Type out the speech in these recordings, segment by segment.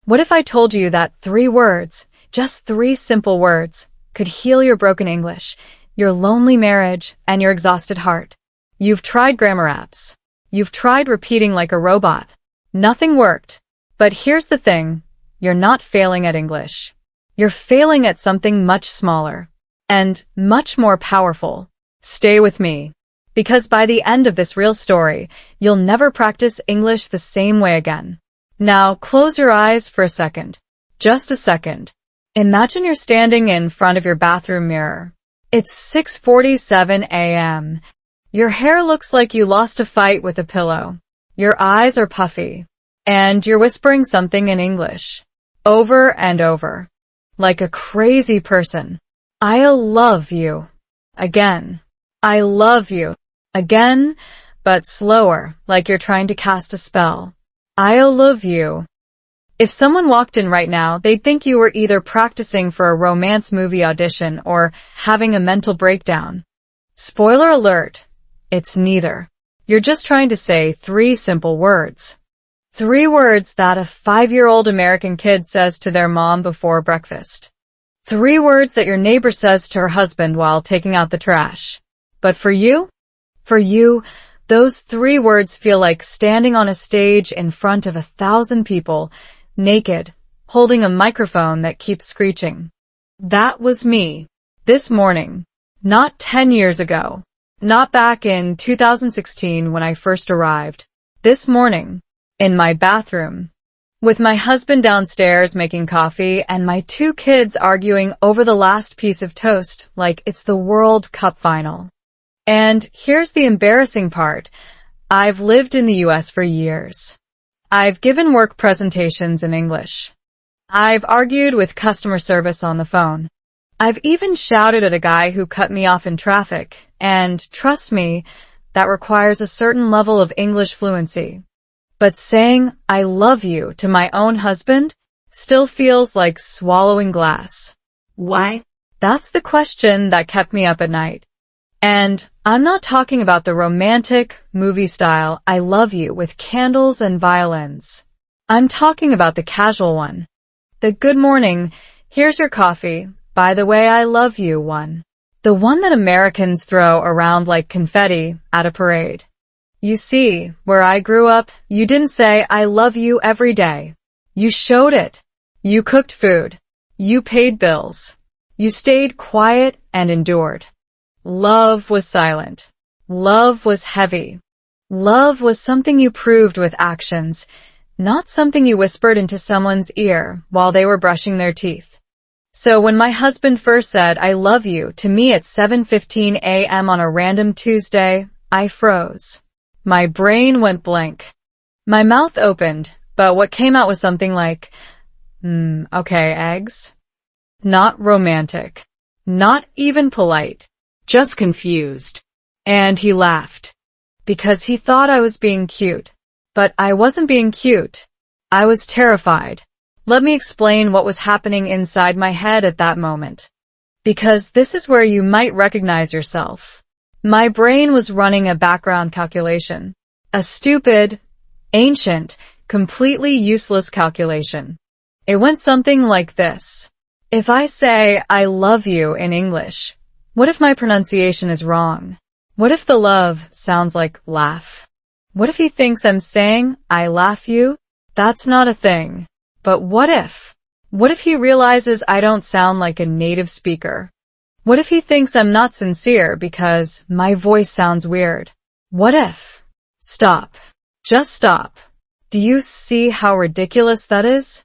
What if I told you that 3 words, just 3 simple words, could heal your broken English, your lonely marriage, and your exhausted heart? You've tried grammar apps. You've tried repeating like a robot. Nothing worked. But here's the thing. You're not failing at English. You're failing at something much smaller and much more powerful. Stay with me. Because by the end of this real story, you'll never practice English the same way again. Now, close your eyes for a second. Just a second. Imagine you're standing in front of your bathroom mirror. It's 6:47 a.m. Your hair looks like you lost a fight with a pillow. Your eyes are puffy. And you're whispering something in English. Over and over. Like a crazy person. I love you. Again. I love you. Again, but slower, like you're trying to cast a spell. I love you. If someone walked in right now, they'd think you were either practicing for a romance movie audition or having a mental breakdown. Spoiler alert, it's neither. You're just trying to say 3 simple words. 3 words that a 5-year-old American kid says to their mom before breakfast. 3 words that your neighbor says to her husband while taking out the trash. But for you, those 3 words feel like standing on a stage in front of 1,000 people, naked, holding a microphone that keeps screeching. That was me. This morning. Not 10 years ago. Not back in 2016 when I first arrived. This morning. In my bathroom. With my husband downstairs making coffee and my 2 kids arguing over the last piece of toast like it's the World Cup final. And here's the embarrassing part. I've lived in the US for years. I've given work presentations in English. I've argued with customer service on the phone. I've even shouted at a guy who cut me off in traffic, and trust me, that requires a certain level of English fluency. But saying, I love you to my own husband still feels like swallowing glass. Why? That's the question that kept me up at night. And I'm not talking about the romantic, movie-style I love you with candles and violins. I'm talking about the casual one. The good morning, here's your coffee, by the way I love you one. The one that Americans throw around like confetti at a parade. You see, where I grew up, you didn't say I love you every day. You showed it. You cooked food. You paid bills. You stayed quiet and endured. Love was silent. Love was heavy. Love was something you proved with actions, not something you whispered into someone's ear while they were brushing their teeth. So when my husband first said, I love you, to me at 7:15 a.m. on a random Tuesday, I froze. My brain went blank. My mouth opened, but what came out was something like, okay, eggs? Not romantic. Not even polite. Just confused. And he laughed. Because he thought I was being cute. But I wasn't being cute. I was terrified. Let me explain what was happening inside my head at that moment. Because this is where you might recognize yourself. My brain was running a background calculation. A stupid, ancient, completely useless calculation. It went something like this. If I say, I love you in English, what if my pronunciation is wrong? What if the love sounds like laugh? What if he thinks I'm saying, I laugh you? That's not a thing. But what if? What if he realizes I don't sound like a native speaker? What if he thinks I'm not sincere because my voice sounds weird? What if? Stop. Just stop. Do you see how ridiculous that is?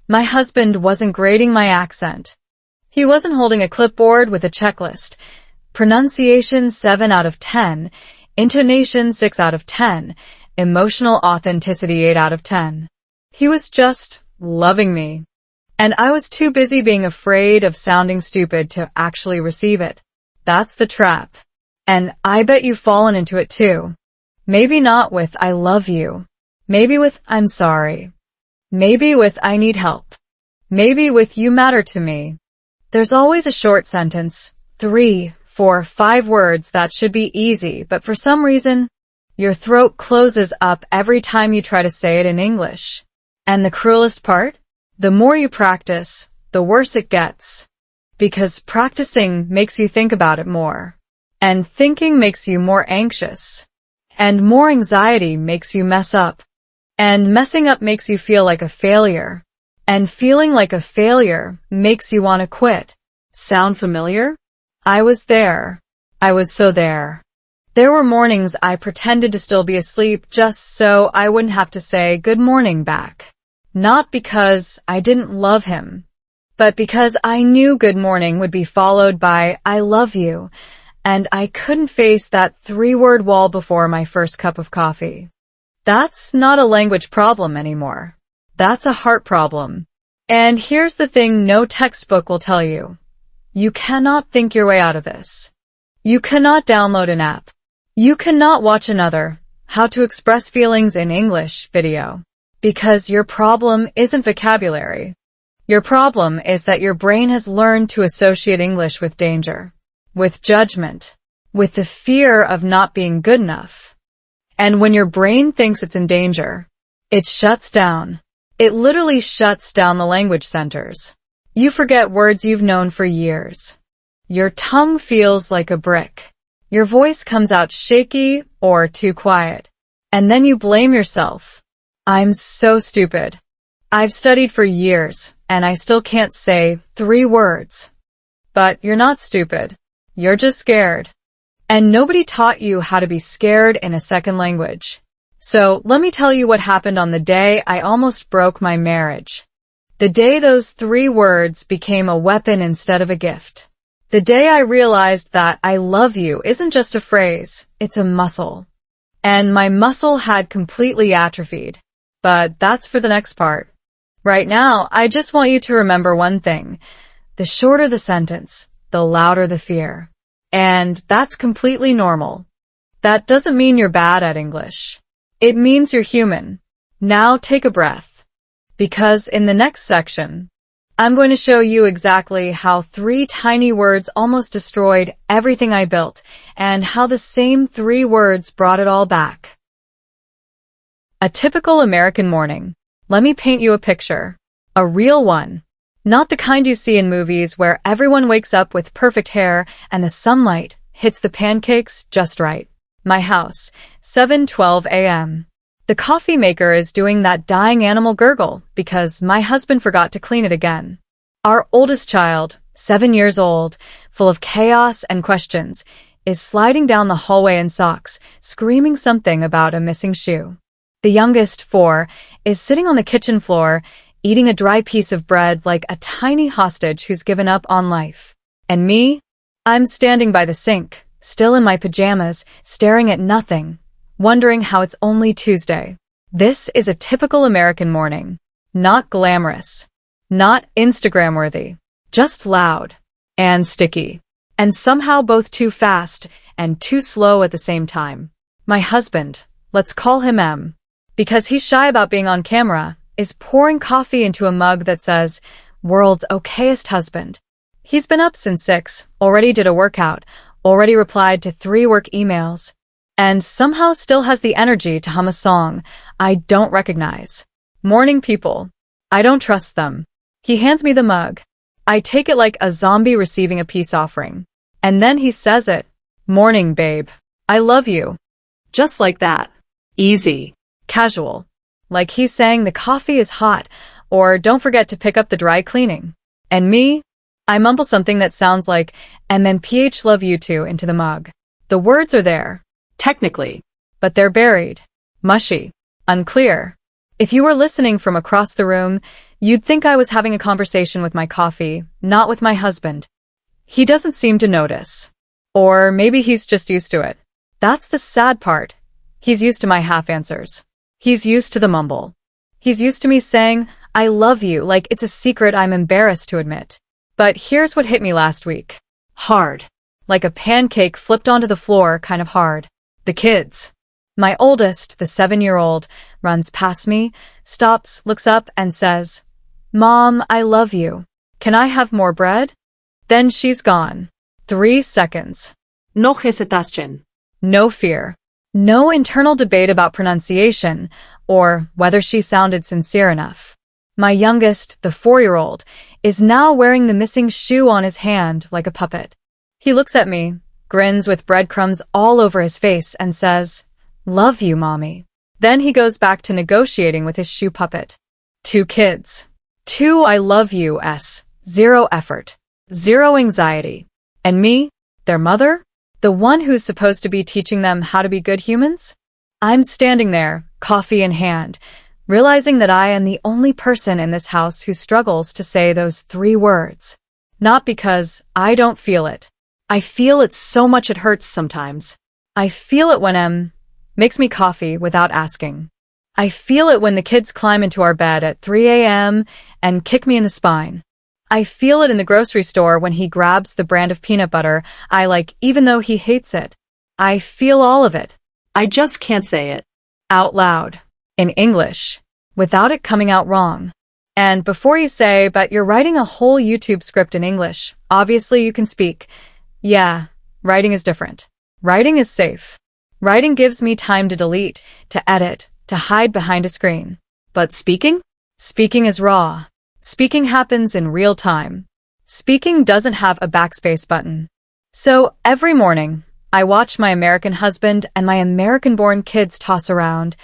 My husband wasn't grading my accent. He wasn't holding a clipboard with a checklist. Pronunciation 7 out of 10, intonation 6 out of 10, emotional authenticity 8 out of 10. He was just loving me. And I was too busy being afraid of sounding stupid to actually receive it. That's the trap. And I bet you've fallen into it too. Maybe not with I love you. Maybe with I'm sorry. Maybe with I need help. Maybe with you matter to me. There's always a short sentence, 3, 4, 5 words that should be easy, but for some reason, your throat closes up every time you try to say it in English. And the cruelest part? The more you practice, the worse it gets. Because practicing makes you think about it more. And thinking makes you more anxious. And more anxiety makes you mess up. And messing up makes you feel like a failure. And feeling like a failure makes you want to quit. Sound familiar? I was there. I was so there. There were mornings I pretended to still be asleep just so I wouldn't have to say good morning back. Not because I didn't love him, but because I knew good morning would be followed by I love you, and I couldn't face that 3-word wall before my first cup of coffee. That's not a language problem anymore. That's a heart problem. And here's the thing no textbook will tell you. You cannot think your way out of this. You cannot download an app. You cannot watch another How to Express Feelings in English video. Because your problem isn't vocabulary. Your problem is that your brain has learned to associate English with danger, with judgment, with the fear of not being good enough. And when your brain thinks it's in danger, it shuts down. It literally shuts down the language centers. You forget words you've known for years. Your tongue feels like a brick. Your voice comes out shaky or too quiet. And then you blame yourself. I'm so stupid. I've studied for years, and I still can't say 3 words. But you're not stupid. You're just scared. And nobody taught you how to be scared in a second language. So let me tell you what happened on the day I almost broke my marriage. The day those 3 words became a weapon instead of a gift. The day I realized that I love you isn't just a phrase, it's a muscle. And my muscle had completely atrophied. But that's for the next part. Right now, I just want you to remember one thing. The shorter the sentence, the louder the fear. And that's completely normal. That doesn't mean you're bad at English. It means you're human. Now take a breath. Because in the next section, I'm going to show you exactly how 3 tiny words almost destroyed everything I built, and how the same 3 words brought it all back. A typical American morning. Let me paint you a picture. A real one. Not the kind you see in movies where everyone wakes up with perfect hair and the sunlight hits the pancakes just right. My house, 7:12 a.m. The coffee maker is doing that dying animal gurgle because my husband forgot to clean it again. Our oldest child, 7 years old, full of chaos and questions, is sliding down the hallway in socks, screaming something about a missing shoe. The youngest, 4, is sitting on the kitchen floor, eating a dry piece of bread like a tiny hostage who's given up on life. And me? I'm standing by the sink, still in my pajamas, staring at nothing, wondering how it's only Tuesday. This is a typical American morning. Not glamorous. Not Instagram-worthy. Just loud. And sticky. And somehow both too fast and too slow at the same time. My husband, let's call him M, because he's shy about being on camera, is pouring coffee into a mug that says, "World's okayest husband." He's been up since 6, already did a workout, already replied to 3 work emails, and somehow still has the energy to hum a song I don't recognize. Morning people. I don't trust them. He hands me the mug. I take it like a zombie receiving a peace offering. And then he says it. "Morning, babe. I love you." Just like that. Easy. Casual. Like he's saying the coffee is hot, or don't forget to pick up the dry cleaning. And me? I mumble something that sounds like MMPH love you too into the mug. The words are there. Technically. But they're buried. Mushy. Unclear. If you were listening from across the room, you'd think I was having a conversation with my coffee, not with my husband. He doesn't seem to notice. Or maybe he's just used to it. That's the sad part. He's used to my half answers. He's used to the mumble. He's used to me saying, "I love you," like it's a secret I'm embarrassed to admit. But here's what hit me last week. Hard. Like a pancake flipped onto the floor, kind of hard. The kids. My oldest, the 7-year-old, runs past me, stops, looks up, and says, "Mom, I love you. Can I have more bread?" Then she's gone. 3 seconds. No hesitation. No fear. No internal debate about pronunciation or whether she sounded sincere enough. My youngest, the 4-year-old, is now wearing the missing shoe on his hand like a puppet. He looks at me, grins with breadcrumbs all over his face, and says, "Love you, Mommy." Then he goes back to negotiating with his shoe puppet. 2 kids. 2 I love yous. 0 effort. 0 anxiety. And me, their mother? The one who's supposed to be teaching them how to be good humans? I'm standing there, coffee in hand, realizing that I am the only person in this house who struggles to say those 3 words. Not because I don't feel it. I feel it so much it hurts sometimes. I feel it when makes me coffee without asking. I feel it when the kids climb into our bed at 3 a.m. and kick me in the spine. I feel it in the grocery store when he grabs the brand of peanut butter I like even though he hates it. I feel all of it. I just can't say it out loud, in English, without it coming out wrong. And before you say, "But you're writing a whole YouTube script in English, obviously you can speak." Yeah, writing is different. Writing is safe. Writing gives me time to delete, to edit, to hide behind a screen. But speaking? Speaking is raw. Speaking happens in real time. Speaking doesn't have a backspace button. So every morning, I watch my American husband and my American-born kids toss around,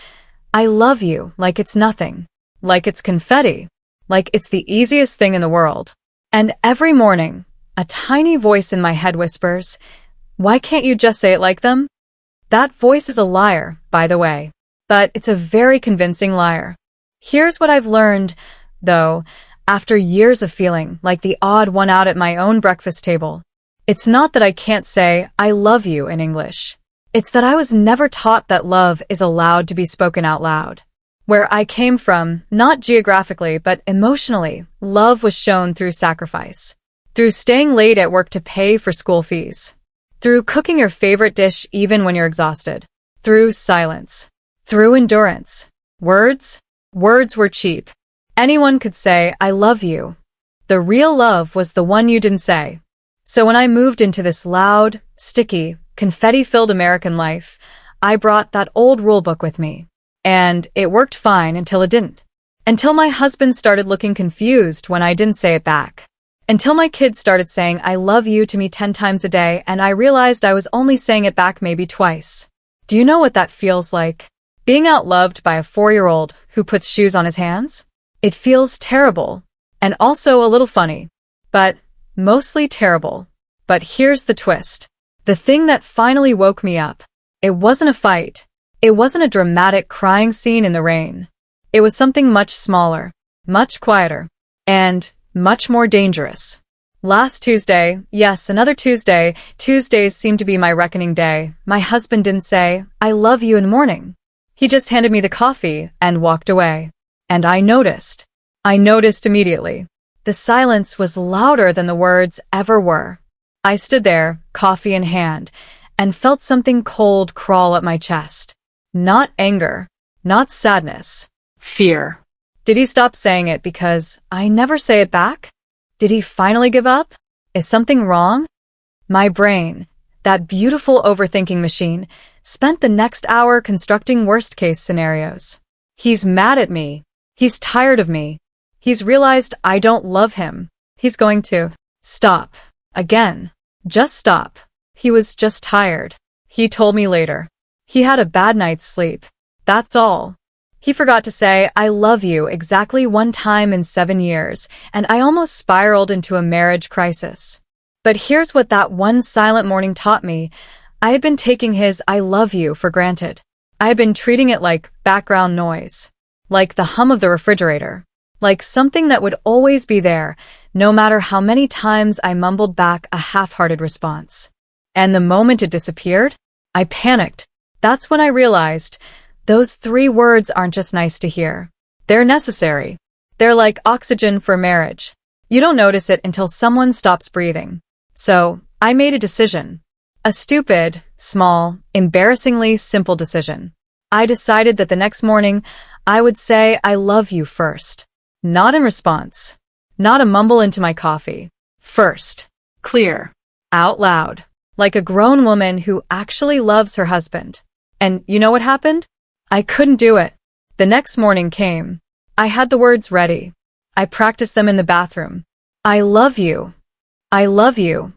"I love you," like it's nothing, like it's confetti, like it's the easiest thing in the world. And every morning, a tiny voice in my head whispers, "Why can't you just say it like them?" That voice is a liar, by the way, but it's a very convincing liar. Here's what I've learned, though, after years of feeling like the odd one out at my own breakfast table. It's not that I can't say, "I love you" in English. It's that I was never taught that love is allowed to be spoken out loud. Where I came from, not geographically, but emotionally, love was shown through sacrifice. Through staying late at work to pay for school fees. Through cooking your favorite dish even when you're exhausted. Through silence. Through endurance. Words? Words were cheap. Anyone could say, "I love you." The real love was the one you didn't say. So when I moved into this loud, sticky, confetti-filled American life, I brought that old rulebook with me. And it worked fine until it didn't. Until my husband started looking confused when I didn't say it back. Until my kids started saying "I love you" to me 10 times a day and I realized I was only saying it back maybe twice. Do you know what that feels like? Being outloved by a 4-year-old who puts shoes on his hands? It feels terrible. And also a little funny. But mostly terrible. But here's the twist. The thing that finally woke me up. It wasn't a fight. It wasn't a dramatic crying scene in the rain. It was something much smaller, much quieter, and much more dangerous. Last Tuesday, yes, another Tuesday, Tuesdays seem to be my reckoning day, my husband didn't say, "I love you" in the morning. He just handed me the coffee and walked away. And I noticed. I noticed immediately. The silence was louder than the words ever were. I stood there, coffee in hand, and felt something cold crawl up my chest. Not anger, not sadness. Fear. Did he stop saying it because I never say it back? Did he finally give up? Is something wrong? My brain, that beautiful overthinking machine, spent the next hour constructing worst-case scenarios. He's mad at me. He's tired of me. He's realized I don't love him. He's going to stop. Again. Just stop. He was just tired. He told me later. He had a bad night's sleep. That's all. He forgot to say "I love you" exactly 1 time in 7 years, and I almost spiraled into a marriage crisis. But here's what that one silent morning taught me. I had been taking his "I love you" for granted. I had been treating it like background noise. Like the hum of the refrigerator. Like something that would always be there, no matter how many times I mumbled back a half-hearted response. And the moment it disappeared, I panicked. That's when I realized those 3 words aren't just nice to hear. They're necessary. They're like oxygen for marriage. You don't notice it until someone stops breathing. So, I made a decision. A stupid, small, embarrassingly simple decision. I decided that the next morning, I would say "I love you" first. Not in response. Not a mumble into my coffee. First. Clear. Out loud. Like a grown woman who actually loves her husband. And you know what happened? I couldn't do it. The next morning came. I had the words ready. I practiced them in the bathroom. I love you. I love you.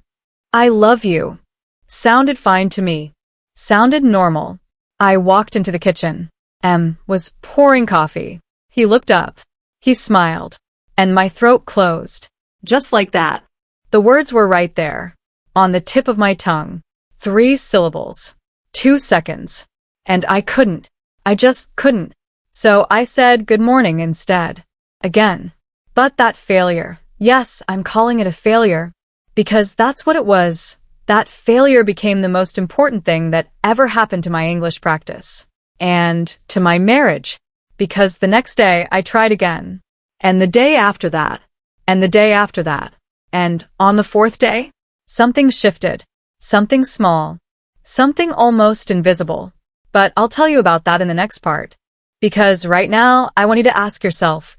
I love you. Sounded fine to me. Sounded normal. I walked into the kitchen. M was pouring coffee. He looked up. He smiled. And my throat closed. Just like that. The words were right there. On the tip of my tongue. 3 syllables. 2 seconds. And I couldn't. I just couldn't. So I said good morning instead. Again. But that failure. Yes, I'm calling it a failure. Because that's what it was. That failure became the most important thing that ever happened to my English practice. And to my marriage. Because the next day I tried again. And the day after that. And the day after that. And on the 4th day, something shifted. Something small. Something almost invisible. But I'll tell you about that in the next part. Because right now, I want you to ask yourself,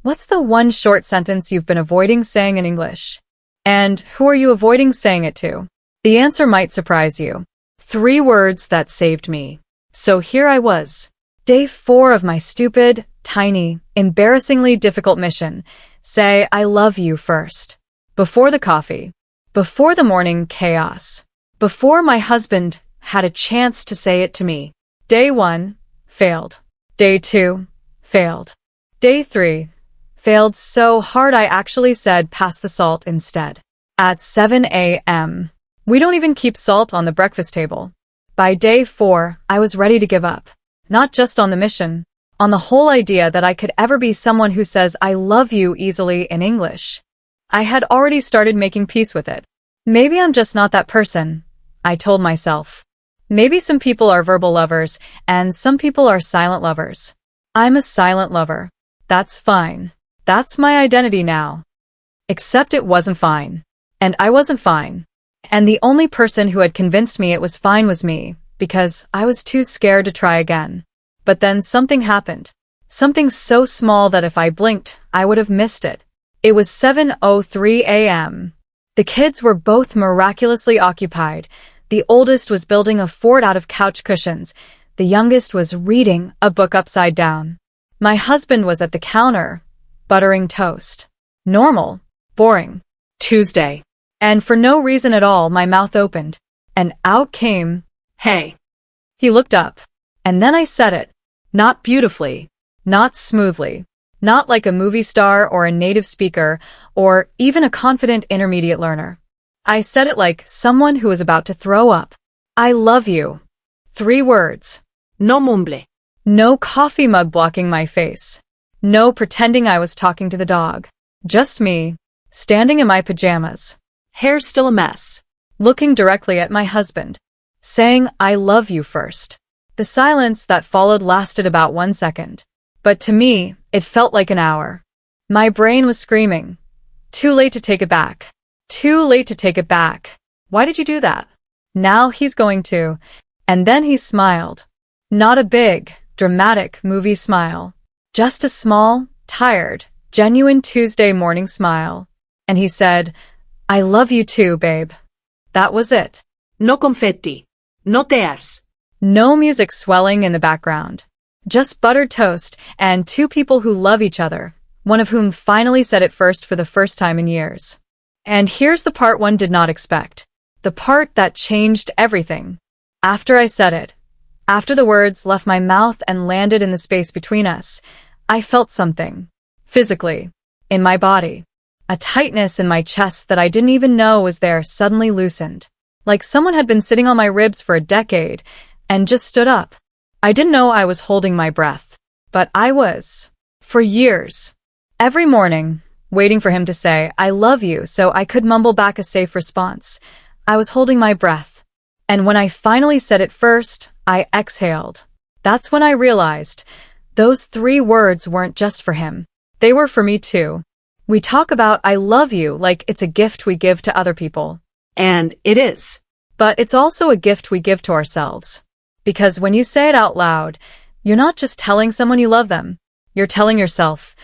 what's the one short sentence you've been avoiding saying in English? And who are you avoiding saying it to? The answer might surprise you. 3 words that saved me. So here I was. Day 4 of my stupid, tiny, embarrassingly difficult mission. Say, I love you first. Before the coffee. Before the morning chaos. Before my husband had a chance to say it to me. Day 1, failed. Day 2, failed. Day 3, failed so hard I actually said pass the salt instead. At 7 a.m. We don't even keep salt on the breakfast table. By day 4, I was ready to give up. Not just on the mission, on the whole idea that I could ever be someone who says I love you easily in English. I had already started making peace with it. Maybe I'm just not that person, I told myself. Maybe some people are verbal lovers, and some people are silent lovers. I'm a silent lover. That's fine. That's my identity now. Except it wasn't fine. And I wasn't fine. And the only person who had convinced me it was fine was me, because I was too scared to try again. But then something happened. Something so small that if I blinked, I would have missed it. It was 7:03 a.m. The kids were both miraculously occupied. The oldest was building a fort out of couch cushions. The youngest was reading a book upside down. My husband was at the counter, buttering toast. Normal. Boring. Tuesday. And for no reason at all, my mouth opened. And out came, Hey. He looked up. And then I said it. Not beautifully. Not smoothly. Not like a movie star or a native speaker, or even a confident intermediate learner. I said it like someone who was about to throw up. I love you. 3 words. No mumble. No coffee mug blocking my face. No pretending I was talking to the dog. Just me, standing in my pajamas. Hair's still a mess. Looking directly at my husband. Saying I love you first. The silence that followed lasted about 1 second. But to me, it felt like an hour. My brain was screaming. Too late to take it back. Too late to take it back. Why did you do that? Now he's going to. And then he smiled. Not a big, dramatic movie smile. Just a small, tired, genuine Tuesday morning smile. And he said, I love you too, babe. That was it. No confetti. No tears. No music swelling in the background. Just buttered toast and 2 people who love each other, one of whom finally said it first for the first time in years. And here's the part one did not expect. The part that changed everything. After I said it, after the words left my mouth and landed in the space between us, I felt something. Physically. In my body. A tightness in my chest that I didn't even know was there suddenly loosened. Like someone had been sitting on my ribs for a decade and just stood up. I didn't know I was holding my breath. But I was. For years. Every morning, waiting for him to say, I love you, so I could mumble back a safe response. I was holding my breath. And when I finally said it first, I exhaled. That's when I realized those 3 words weren't just for him. They were for me too. We talk about I love you like it's a gift we give to other people. And it is. But it's also a gift we give to ourselves. Because when you say it out loud, you're not just telling someone you love them. You're telling yourself,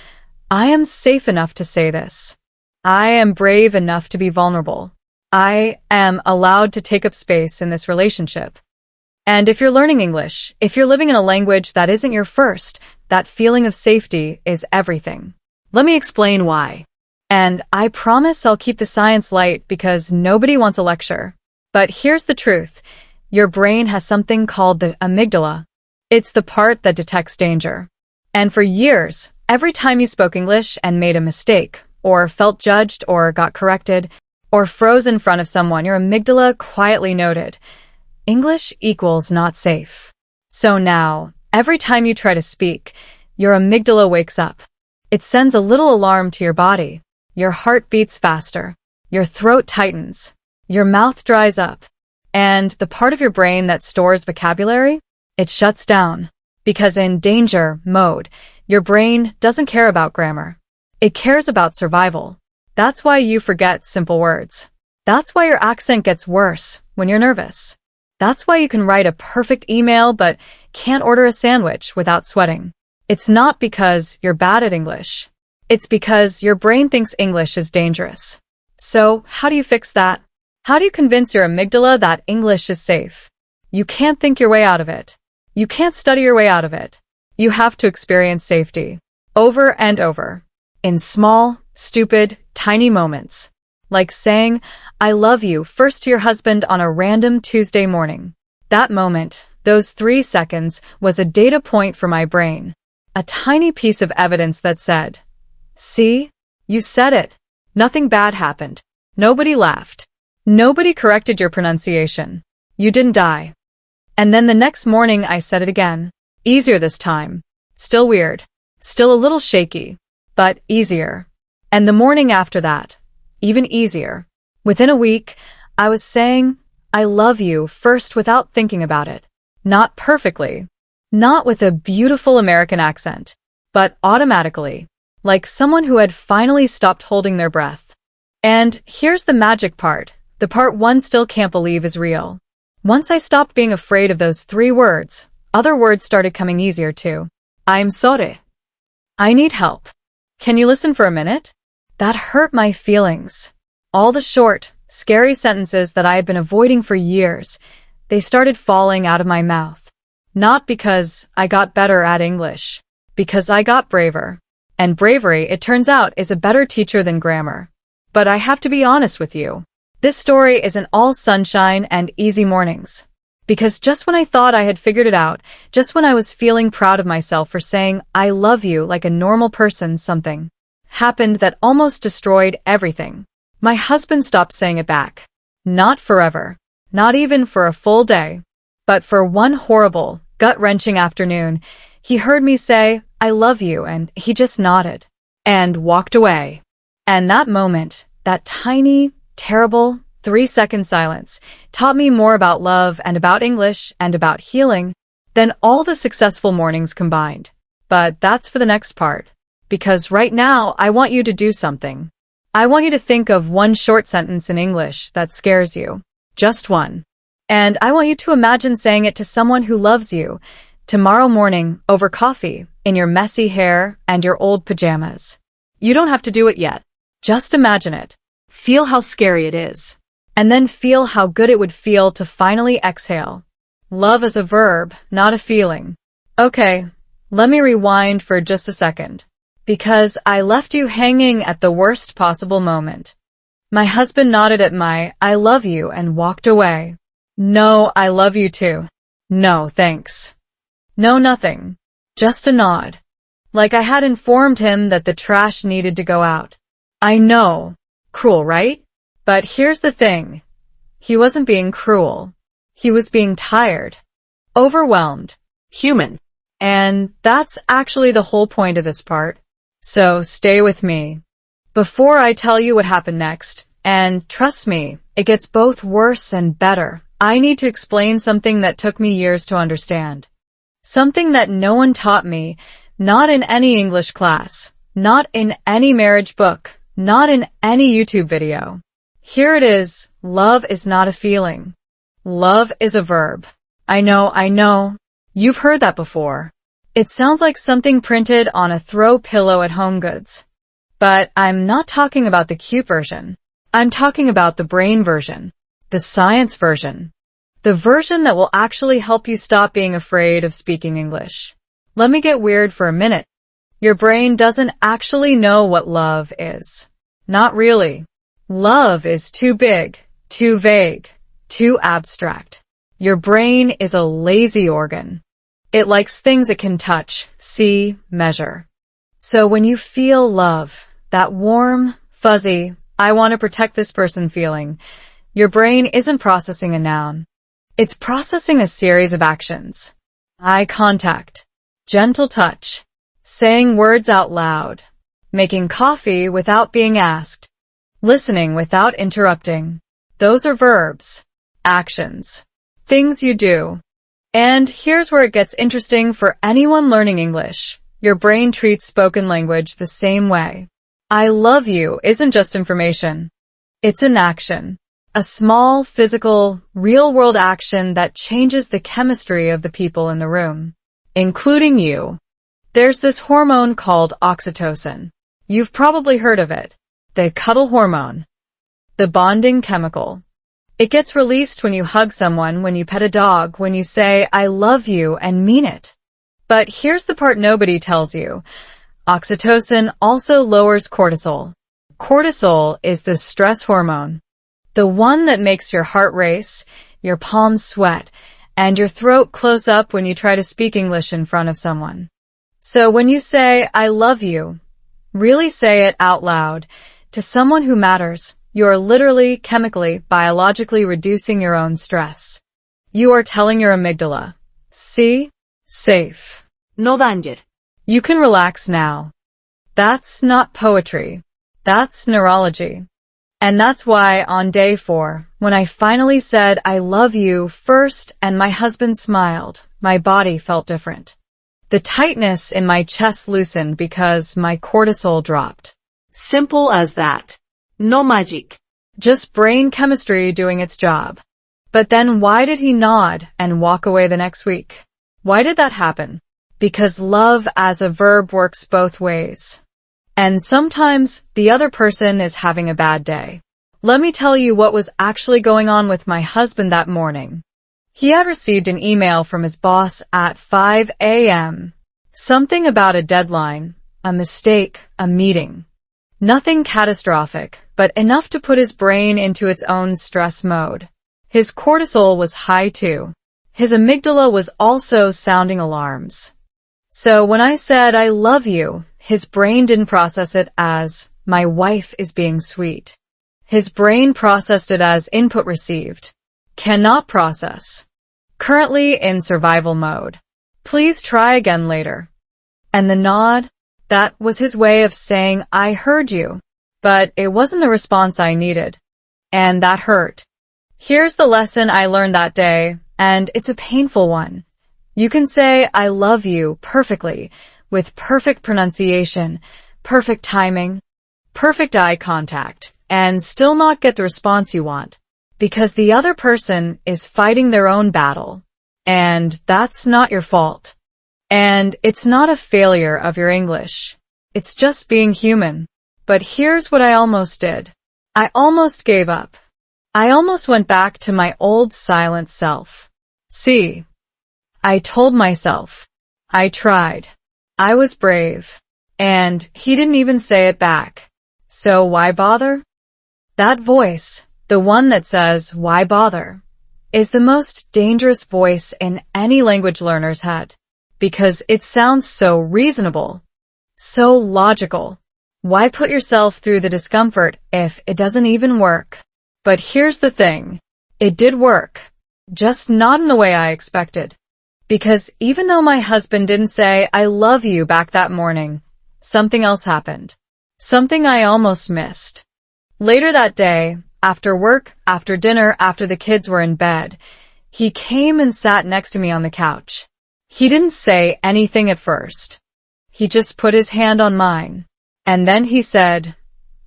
I am safe enough to say this. I am brave enough to be vulnerable. I am allowed to take up space in this relationship. And if you're learning English, if you're living in a language that isn't your first, that feeling of safety is everything. Let me explain why. And I promise I'll keep the science light because nobody wants a lecture. But here's the truth. Your brain has something called the amygdala. It's the part that detects danger. And for years, every time you spoke English and made a mistake, or felt judged, or got corrected, or froze in front of someone, your amygdala quietly noted, English equals not safe. So now, every time you try to speak, your amygdala wakes up. It sends a little alarm to your body. Your heart beats faster. Your throat tightens. Your mouth dries up. And the part of your brain that stores vocabulary, it shuts down. Because in danger mode, your brain doesn't care about grammar. It cares about survival. That's why you forget simple words. That's why your accent gets worse when you're nervous. That's why you can write a perfect email but can't order a sandwich without sweating. It's not because you're bad at English. It's because your brain thinks English is dangerous. So, how do you fix that? How do you convince your amygdala that English is safe? You can't think your way out of it. You can't study your way out of it. You have to experience safety. Over and over. In small, stupid, tiny moments. Like saying, I love you first to your husband on a random Tuesday morning. That moment, those 3 seconds, was a data point for my brain. A tiny piece of evidence that said, see? You said it. Nothing bad happened. Nobody laughed. Nobody corrected your pronunciation. You didn't die. And then the next morning I said it again. Easier this time. Still weird. Still a little shaky. But easier. And the morning after that. Even easier. Within a week, I was saying, I love you first without thinking about it. Not perfectly. Not with a beautiful American accent. But automatically. Like someone who had finally stopped holding their breath. And here's the magic part. The part one still can't believe is real. Once I stopped being afraid of those 3 words, other words started coming easier too. I'm sorry. I need help. Can you listen for a minute? That hurt my feelings. All the short, scary sentences that I had been avoiding for years, they started falling out of my mouth. Not because I got better at English. Because I got braver. And bravery, it turns out, is a better teacher than grammar. But I have to be honest with you. This story isn't all sunshine and easy mornings. Because just when I thought I had figured it out, just when I was feeling proud of myself for saying, I love you like a normal person, something happened that almost destroyed everything. My husband stopped saying it back. Not forever. Not even for a full day. But for one horrible, gut-wrenching afternoon, he heard me say, I love you, and he just nodded. And walked away. And that moment, that tiny, terrible, 3-second silence, taught me more about love and about English and about healing than all the successful mornings combined. But that's for the next part. Because right now, I want you to do something. I want you to think of one short sentence in English that scares you. Just one. And I want you to imagine saying it to someone who loves you, tomorrow morning, over coffee, in your messy hair and your old pajamas. You don't have to do it yet. Just imagine it. Feel how scary it is. And then feel how good it would feel to finally exhale. Love is a verb, not a feeling. Okay, let me rewind for just a second. Because I left you hanging at the worst possible moment. My husband nodded at my, I love you, and walked away. No, I love you too. No, thanks. No, nothing. Just a nod. Like I had informed him that the trash needed to go out. I know. Cruel, right? But here's the thing. He wasn't being cruel. He was being tired. Overwhelmed. Human. And that's actually the whole point of this part. So stay with me. Before I tell you what happened next, and trust me, it gets both worse and better, I need to explain something that took me years to understand. Something that no one taught me, not in any English class, not in any marriage book, not in any YouTube video. Here it is. Love is not a feeling. Love is a verb. I know. You've heard that before. It sounds like something printed on a throw pillow at Home Goods. But I'm not talking about the cute version. I'm talking about the brain version. The science version. The version that will actually help you stop being afraid of speaking English. Let me get weird for a minute. Your brain doesn't actually know what love is. Not really. Love is too big, too vague, too abstract. Your brain is a lazy organ. It likes things it can touch, see, measure. So when you feel love, that warm, fuzzy, I want to protect this person feeling, your brain isn't processing a noun. It's processing a series of actions. Eye contact, gentle touch, saying words out loud, making coffee without being asked, listening without interrupting. Those are verbs, actions, things you do. And here's where it gets interesting for anyone learning English. Your brain treats spoken language the same way. I love you isn't just information. It's an action. A small, physical, real-world action that changes the chemistry of the people in the room, including you. There's this hormone called oxytocin. You've probably heard of it. The cuddle hormone. The bonding chemical. It gets released when you hug someone, when you pet a dog, when you say, I love you, and mean it. But here's the part nobody tells you. Oxytocin also lowers cortisol. Cortisol is the stress hormone. The one that makes your heart race, your palms sweat, and your throat close up when you try to speak English in front of someone. So when you say, I love you, really say it out loud. To someone who matters, you are literally, chemically, biologically reducing your own stress. You are telling your amygdala, see? Safe. No danger. You can relax now. That's not poetry. That's neurology. And that's why on day 4, when I finally said I love you first and my husband smiled, my body felt different. The tightness in my chest loosened because my cortisol dropped. Simple as that. No magic. Just brain chemistry doing its job. But then why did he nod and walk away the next week? Why did that happen? Because love as a verb works both ways. And sometimes the other person is having a bad day. Let me tell you what was actually going on with my husband that morning. He had received an email from his boss at 5 a.m. Something about a deadline, a mistake, a meeting. Nothing catastrophic, but enough to put his brain into its own stress mode. His cortisol was high too. His amygdala was also sounding alarms. So when I said I love you, his brain didn't process it as, my wife is being sweet. His brain processed it as input received. Cannot process. Currently in survival mode. Please try again later. And the nod, that was his way of saying I heard you. But it wasn't the response I needed. And that hurt. Here's the lesson I learned that day, and it's a painful one. You can say I love you perfectly, with perfect pronunciation, perfect timing, perfect eye contact, and still not get the response you want, because the other person is fighting their own battle. And that's not your fault. And it's not a failure of your English. It's just being human. But here's what I almost did. I almost gave up. I almost went back to my old silent self. See, I told myself. I tried. I was brave. And he didn't even say it back. So why bother? That voice, the one that says, why bother, is the most dangerous voice in any language learner's head. Because it sounds so reasonable. So logical. Why put yourself through the discomfort if it doesn't even work? But here's the thing. It did work. Just not in the way I expected. Because even though my husband didn't say, I love you back that morning, something else happened. Something I almost missed. Later that day, after work, after dinner, after the kids were in bed, he came and sat next to me on the couch. He didn't say anything at first. He just put his hand on mine. And then he said,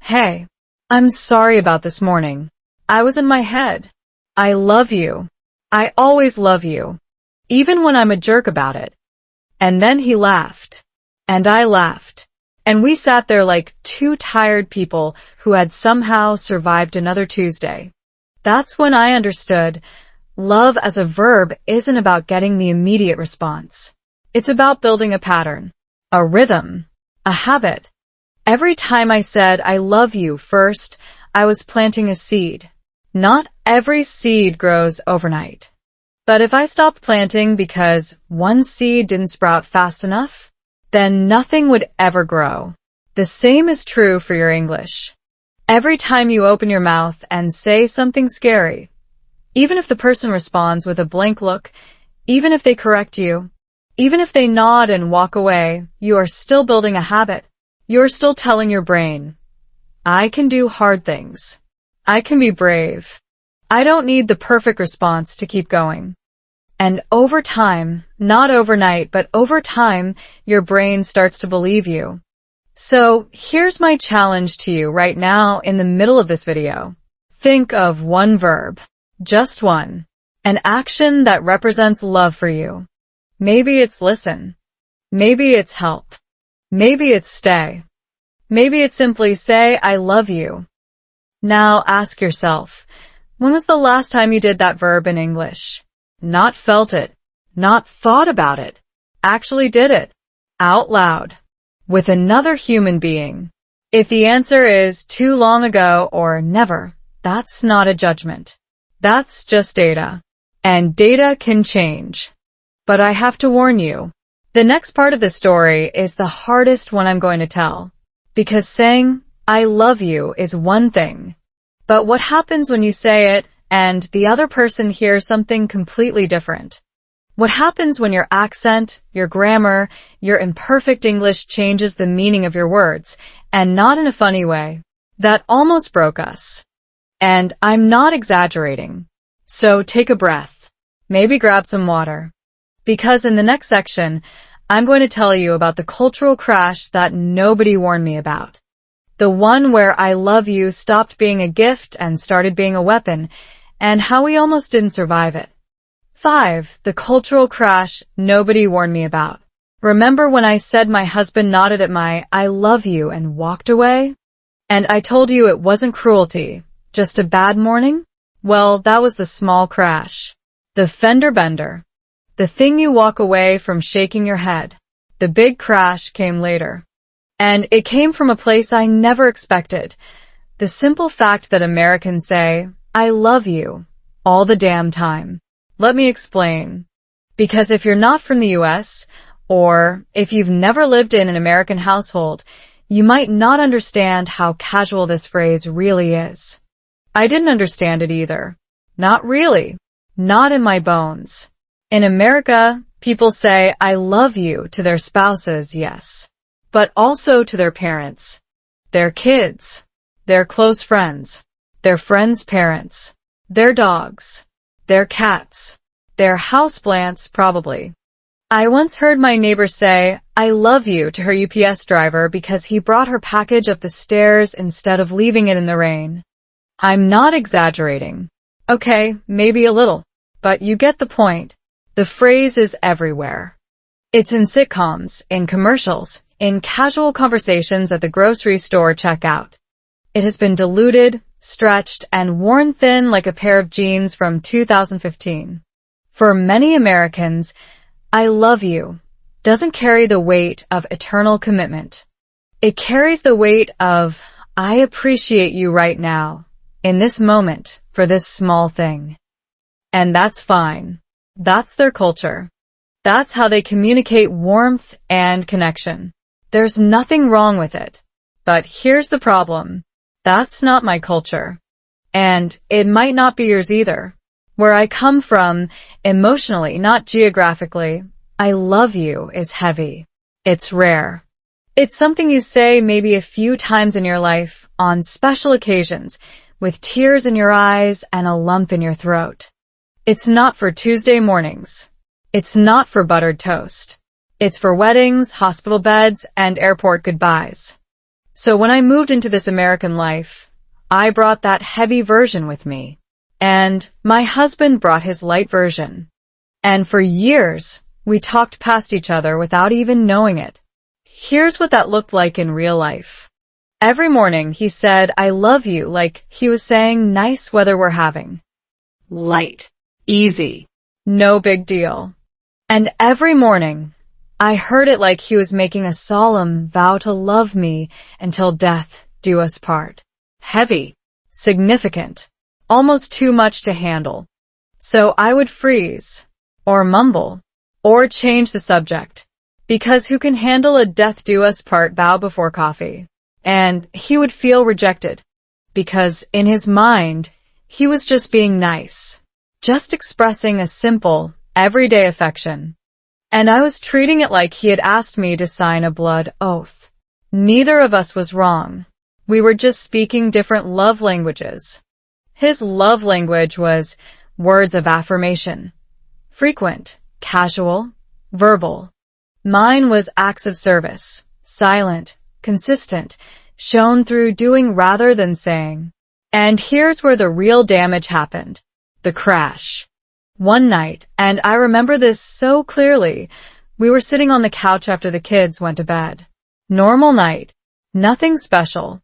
Hey, I'm sorry about this morning. I was in my head. I love you. I always love you. Even when I'm a jerk about it. And then he laughed. And I laughed. And we sat there like two tired people who had somehow survived another Tuesday. That's when I understood love as a verb isn't about getting the immediate response. It's about building a pattern, a rhythm, A habit. Every time I said I love you first, I was planting a seed. Not every seed grows overnight. But if I stopped planting because one seed didn't sprout fast enough, then nothing would ever grow. The same is true for your English. Every time you open your mouth and say something scary, even if the person responds with a blank look, even if they correct you, even if they nod and walk away, you are still building a habit. You're still telling your brain, I can do hard things. I can be brave. I don't need the perfect response to keep going. And over time, not overnight, but over time, your brain starts to believe you. So here's my challenge to you right now in the middle of this video. Think of one verb, just one, an action that represents love for you. Maybe it's listen. Maybe it's help. Maybe it's stay. Maybe it's simply say, I love you. Now ask yourself, when was the last time you did that verb in English? Not felt it, not thought about it, actually did it, out loud, with another human being. If the answer is too long ago or never, that's not a judgment. That's just data. And data can change. But I have to warn you, the next part of the story is the hardest one I'm going to tell. Because saying, I love you is one thing. But what happens when you say it and the other person hears something completely different? What happens when your accent, your grammar, your imperfect English changes the meaning of your words, and not in a funny way? That almost broke us. And I'm not exaggerating. So take a breath. Maybe grab some water. Because in the next section, I'm going to tell you about the cultural crash that nobody warned me about. The one where I love you stopped being a gift and started being a weapon, and how we almost didn't survive it. 5. The cultural crash nobody warned me about. Remember when I said my husband nodded at my I love you and walked away? And I told you it wasn't cruelty, just a bad morning? Well, that was the small crash. The fender bender. The thing you walk away from shaking your head. The big crash came later. And it came from a place I never expected. The simple fact that Americans say, I love you, all the damn time. Let me explain. Because if you're not from the US, or if you've never lived in an American household, you might not understand how casual this phrase really is. I didn't understand it either. Not really. Not in my bones. In America, people say, I love you to their spouses, yes. But also to their parents, their kids, their close friends, their friends' parents, their dogs, their cats, their houseplants probably. I once heard my neighbor say, I love you to her UPS driver because he brought her package up the stairs instead of leaving it in the rain. I'm not exaggerating. Okay, maybe a little, but you get the point. The phrase is everywhere. It's in sitcoms, in commercials, in casual conversations at the grocery store checkout. It has been diluted, stretched, and worn thin like a pair of jeans from 2015. For many Americans, I love you doesn't carry the weight of eternal commitment. It carries the weight of, I appreciate you right now, in this moment, for this small thing. And that's fine. That's their culture. That's how they communicate warmth and connection. There's nothing wrong with it. But here's the problem. That's not my culture. And it might not be yours either. Where I come from, emotionally, not geographically, I love you is heavy. It's rare. It's something you say maybe a few times in your life, on special occasions, with tears in your eyes and a lump in your throat. It's not for Tuesday mornings. It's not for buttered toast. It's for weddings, hospital beds, and airport goodbyes. So when I moved into this American life, I brought that heavy version with me. And my husband brought his light version. And for years, we talked past each other without even knowing it. Here's what that looked like in real life. Every morning he said, I love you, like he was saying, nice weather we're having. Light. Easy. No big deal. And every morning, I heard it like he was making a solemn vow to love me until death do us part. Heavy, significant, almost too much to handle. So I would freeze, or mumble, or change the subject, because who can handle a death do us part vow before coffee? And he would feel rejected, because in his mind, he was just being nice, just expressing a simple, everyday affection. And I was treating it like he had asked me to sign a blood oath. Neither of us was wrong. We were just speaking different love languages. His love language was words of affirmation. Frequent, casual, verbal. Mine was acts of service, silent, consistent, shown through doing rather than saying. And here's where the real damage happened. The crash. One night, and I remember this so clearly, we were sitting on the couch after the kids went to bed. Normal night. Nothing special.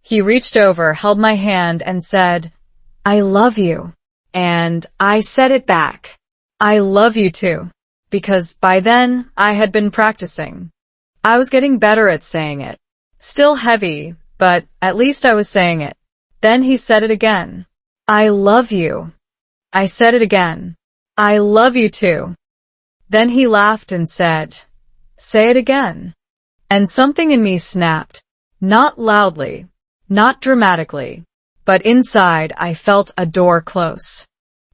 He reached over, held my hand, and said, "I love you." And I said it back. "I love you too." Because by then, I had been practicing. I was getting better at saying it. Still heavy, but at least I was saying it. Then he said it again. "I love you." I said it again. "I love you too." Then he laughed and said, "Say it again." And something in me snapped. Not loudly, not dramatically, but inside I felt a door close.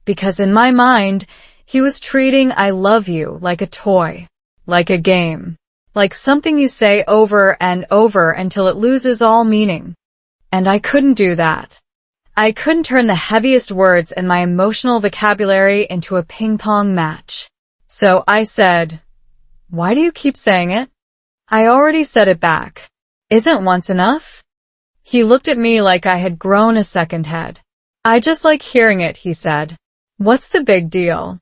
Because in my mind, he was treating "I love you" like a toy, like a game, like something you say over and over until it loses all meaning. And I couldn't do that. I couldn't turn the heaviest words in my emotional vocabulary into a ping-pong match. So I said, "Why do you keep saying it?" I already said it back. "Isn't once enough?" He looked at me like I had grown a second head. "I just like hearing it," he said. "What's the big deal?"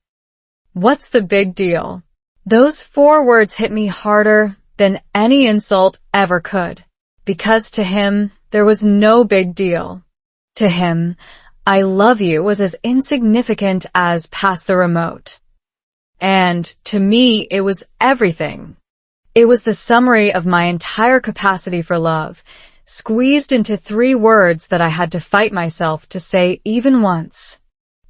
What's the big deal? Those 4 words hit me harder than any insult ever could. Because to him, there was no big deal. To him, "I love you" was as insignificant as "pass the remote." And to me, it was everything. It was the summary of my entire capacity for love, squeezed into 3 words that I had to fight myself to say even once.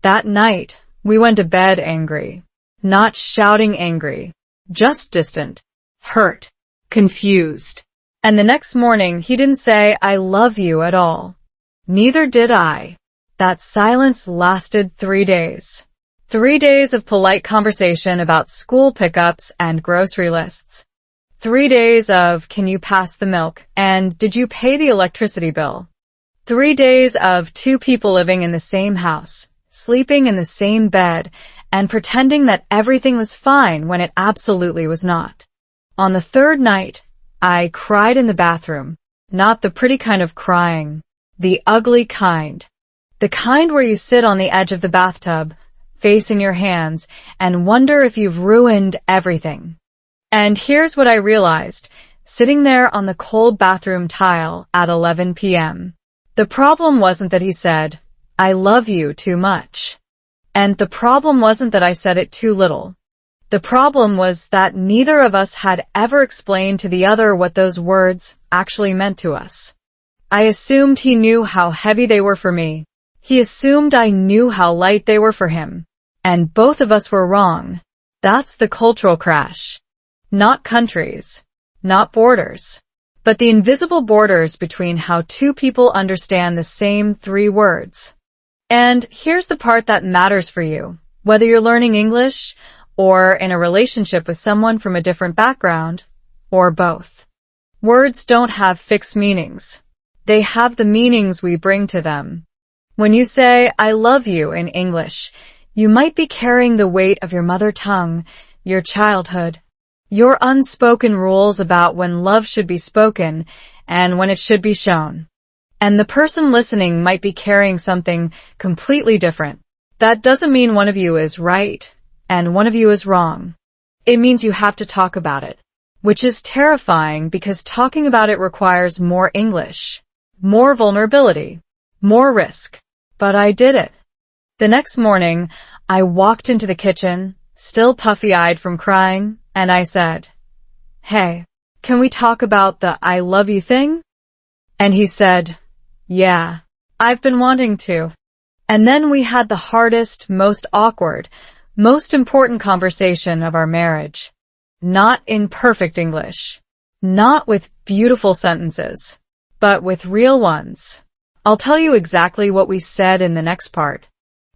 That night, we went to bed angry. Not shouting angry, just distant, hurt, confused. And the next morning, he didn't say "I love you" at all. Neither did I. That silence lasted 3 days. 3 days of polite conversation about school pickups and grocery lists. 3 days of "Can you pass the milk?" and "Did you pay the electricity bill?" 3 days of 2 people living in the same house, sleeping in the same bed, and pretending that everything was fine when it absolutely was not. On the 3rd night, I cried in the bathroom. Not the pretty kind of crying. The ugly kind. The kind where you sit on the edge of the bathtub, face in your hands, and wonder if you've ruined everything. And here's what I realized, sitting there on the cold bathroom tile at 11 p.m. The problem wasn't that he said, "I love you" too much. And the problem wasn't that I said it too little. The problem was that neither of us had ever explained to the other what those words actually meant to us. I assumed he knew how heavy they were for me. He assumed I knew how light they were for him. And both of us were wrong. That's the cultural crash. Not countries, not borders, but the invisible borders between how 2 people understand the same 3 words. And here's the part that matters for you, whether you're learning English or in a relationship with someone from a different background, or both. Words don't have fixed meanings. They have the meanings we bring to them. When you say "I love you" in English, you might be carrying the weight of your mother tongue, your childhood, your unspoken rules about when love should be spoken and when it should be shown. And the person listening might be carrying something completely different. That doesn't mean one of you is right and one of you is wrong. It means you have to talk about it, which is terrifying because talking about it requires more English, more vulnerability, more risk. But I did it. The next morning, I walked into the kitchen, still puffy-eyed from crying, and I said, "Hey, can we talk about the I love you thing?" And he said, "Yeah, I've been wanting to." And then we had the hardest, most awkward, most important conversation of our marriage. Not in perfect English. Not with beautiful sentences, but with real ones. I'll tell you exactly what we said in the next part.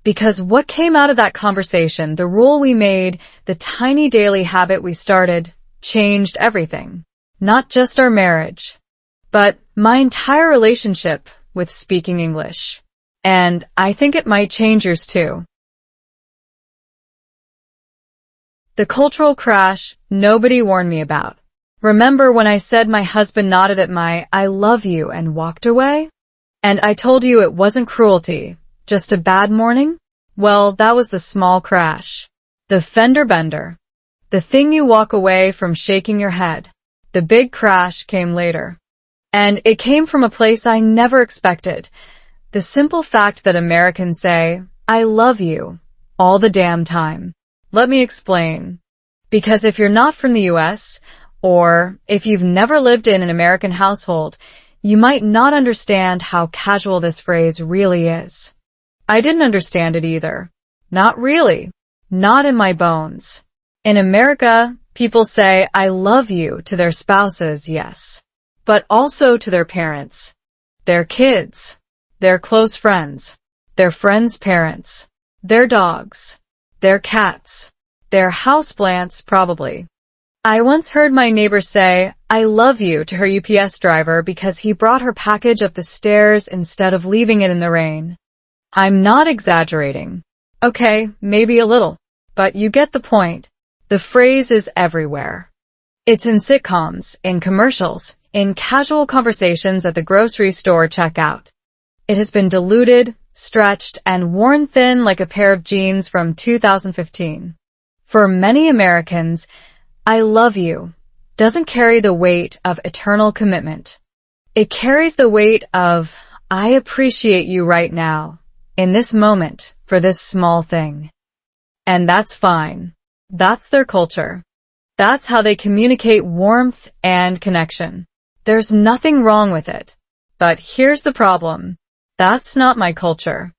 Because what came out of that conversation, the rule we made, the tiny daily habit we started, changed everything. Not just our marriage, but my entire relationship with speaking English. And I think it might change yours too. The cultural crash nobody warned me about. Remember when I said my husband nodded at my "I love you" and walked away? And I told you it wasn't cruelty, just a bad morning? Well, that was the small crash. The fender bender. The thing you walk away from shaking your head. The big crash came later. And it came from a place I never expected. The simple fact that Americans say, "I love you," all the damn time. Let me explain. Because if you're not from the US, or if you've never lived in an American household, you might not understand how casual this phrase really is. I didn't understand it either. Not really. Not in my bones. In America, people say "I love you" to their spouses, yes, but also to their parents, their kids, their close friends, their friends' parents, their dogs, their cats, their houseplants probably. I once heard my neighbor say "I love you" to her UPS driver because he brought her package up the stairs instead of leaving it in the rain. I'm not exaggerating. Okay, maybe a little, but you get the point. The phrase is everywhere. It's in sitcoms, in commercials, in casual conversations at the grocery store checkout. It has been diluted, stretched, and worn thin like a pair of jeans from 2015. For many Americans, "I love you" doesn't carry the weight of eternal commitment. It carries the weight of "I appreciate you right now, in this moment, for this small thing." And that's fine. That's their culture. That's how they communicate warmth and connection. There's nothing wrong with it. But here's the problem. That's not my culture.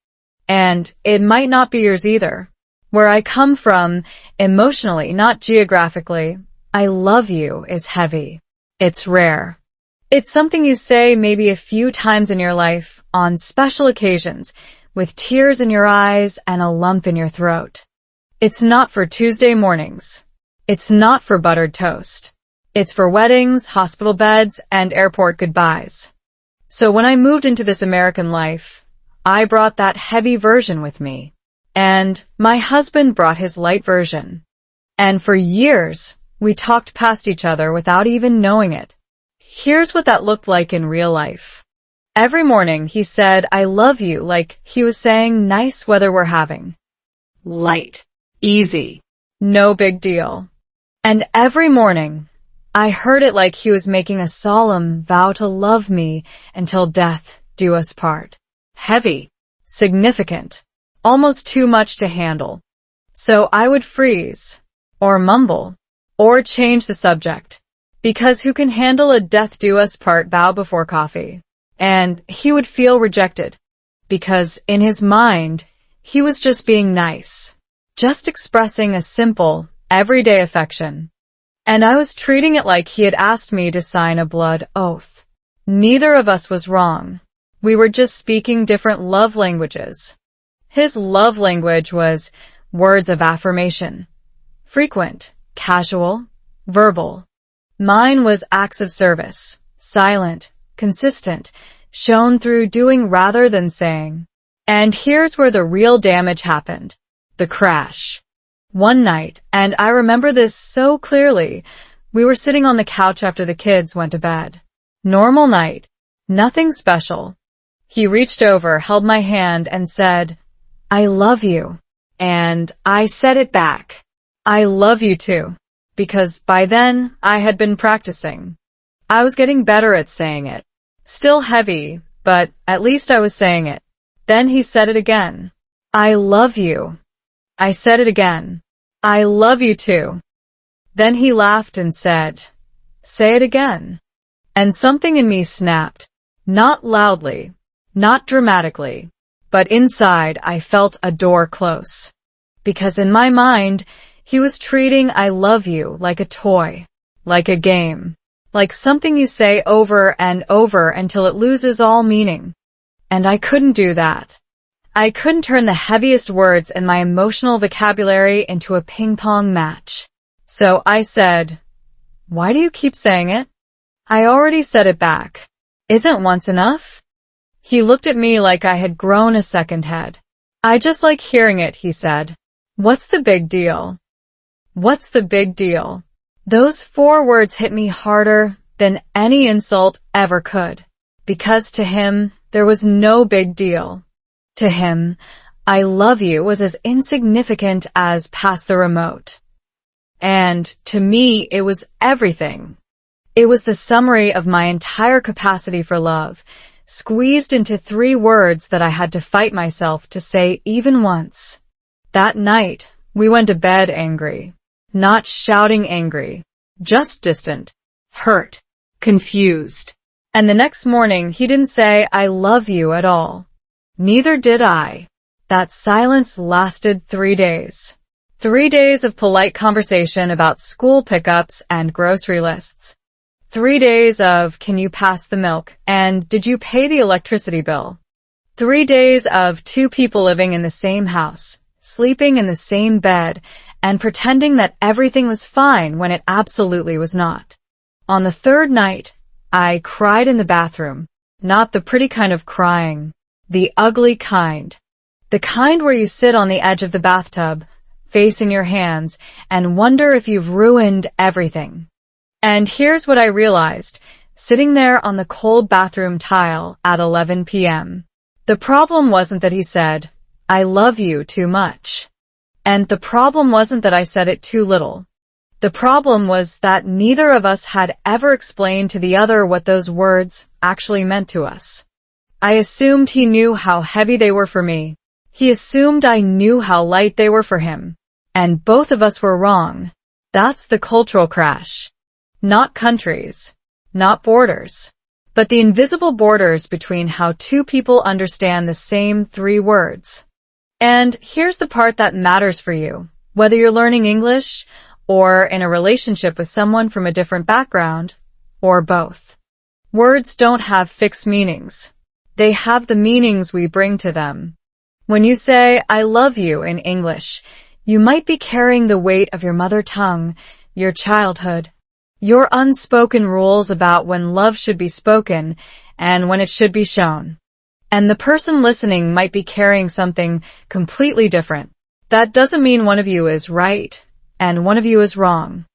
And it might not be yours either. Where I come from, emotionally, not geographically, "I love you" is heavy. It's rare. It's something you say maybe a few times in your life, on special occasions, with tears in your eyes and a lump in your throat. It's not for Tuesday mornings. It's not for buttered toast. It's for weddings, hospital beds, and airport goodbyes. So when I moved into this American life, I brought that heavy version with me. And my husband brought his light version. And for years, we talked past each other without even knowing it. Here's what that looked like in real life. Every morning he said "I love you" like he was saying nice weather we're having. Light. Easy. No big deal. And every morning, I heard it like he was making a solemn vow to love me until death do us part. Heavy. Significant. Almost too much to handle. So I would freeze, or mumble, or change the subject. Because who can handle a death do us part vow before coffee? And he would feel rejected. Because in his mind, he was just being nice. Just expressing a simple, everyday affection. And I was treating it like he had asked me to sign a blood oath. Neither of us was wrong. We were just speaking different love languages. His love language was words of affirmation. Frequent, casual, verbal. Mine was acts of service, silent, consistent, shown through doing rather than saying. And here's where the real damage happened. The crash. One night, and I remember this so clearly, we were sitting on the couch after the kids went to bed. Normal night. Nothing special. He reached over, held my hand, and said, "I love you." And I said it back. "I love you too." Because by then, I had been practicing. I was getting better at saying it. Still heavy, but at least I was saying it. Then he said it again. "I love you." I said it again. "I love you too." Then he laughed and said, Say it again. And something in me snapped. Not loudly, not dramatically, but inside I felt a door close. Because in my mind, he was treating I love you like a toy, like a game, like something you say over and over until it loses all meaning. And I couldn't do that. I couldn't turn the heaviest words in my emotional vocabulary into a ping-pong match. So I said, "Why do you keep saying it?" I already said it back. "Isn't once enough?" He looked at me like I had grown a second head. "I just like hearing it," he said. "What's the big deal?" What's the big deal? Those 4 words hit me harder than any insult ever could. Because to him, there was no big deal. To him, I love you was as insignificant as pass the remote. And to me, it was everything. It was the summary of my entire capacity for love, squeezed into 3 words that I had to fight myself to say even once. That night, we went to bed angry. Not shouting angry, just distant, hurt, confused. And the next morning, he didn't say, "I love you" at all. Neither did I. That silence lasted 3 days. 3 days of polite conversation about school pickups and grocery lists. 3 days of, "Can you pass the milk?" and "Did you pay the electricity bill?" 3 days of 2 people living in the same house, sleeping in the same bed, and pretending that everything was fine when it absolutely was not. On the 3rd night, I cried in the bathroom. Not the pretty kind of crying. The ugly kind. The kind where you sit on the edge of the bathtub, facing your hands, and wonder if you've ruined everything. And here's what I realized, sitting there on the cold bathroom tile at 11 p.m. The problem wasn't that he said, "I love you" too much. And the problem wasn't that I said it too little. The problem was that neither of us had ever explained to the other what those words actually meant to us. I assumed he knew how heavy they were for me. He assumed I knew how light they were for him. And both of us were wrong. That's the cultural crash. Not countries. Not borders. But the invisible borders between how 2 people understand the same 3 words. And here's the part that matters for you, whether you're learning English or in a relationship with someone from a different background, or both. Words don't have fixed meanings. They have the meanings we bring to them. When you say, "I love you" in English, you might be carrying the weight of your mother tongue, your childhood, your unspoken rules about when love should be spoken and when it should be shown. And the person listening might be carrying something completely different. That doesn't mean one of you is right and one of you is wrong.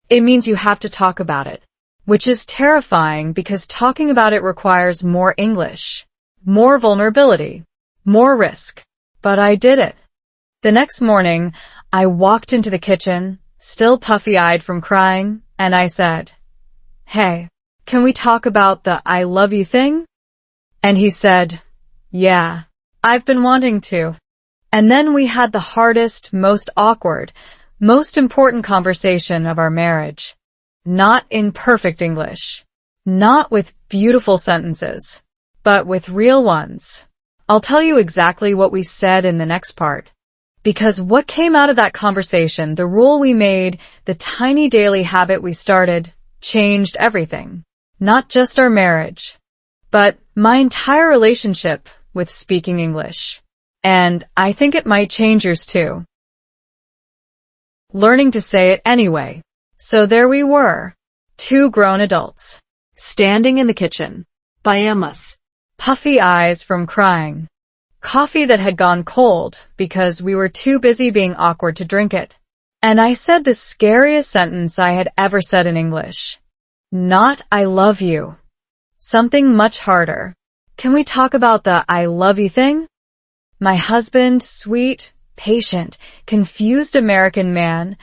It means you have to talk about it, which is terrifying because talking about it requires more English, more vulnerability, more risk. But I did it. The next morning, I walked into the kitchen, still puffy-eyed from crying, and I said, "Hey, can we talk about the I love you thing?" And he said, "Yeah, I've been wanting to." And then we had the hardest, most awkward, most important conversation of our marriage. Not in perfect English. Not with beautiful sentences. But with real ones. I'll tell you exactly what we said in the next part. Because what came out of that conversation, the rule we made, the tiny daily habit we started, changed everything. Not just our marriage, but my entire relationship with speaking English. And I think it might change yours too. Learning to say it anyway. So there we were, 2 grown adults, Standing in the kitchen. Payamas. puffy eyes from crying. Coffee that had gone cold because we were too busy being awkward to drink it. And I said the scariest sentence I had ever said in English. Not "I love you." Something much harder. Can we talk about the I love you thing? My husband, sweet, patient, confused American man,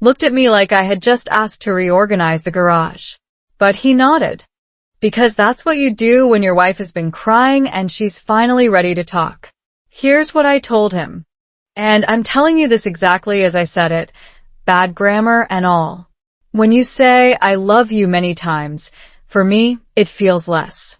looked at me like I had just asked to reorganize the garage. But he nodded. Because that's what you do when your wife has been crying and she's finally ready to talk. Here's what I told him. And I'm telling you this exactly as I said it, bad grammar and all. When you say, I love you many times, for me, it feels less.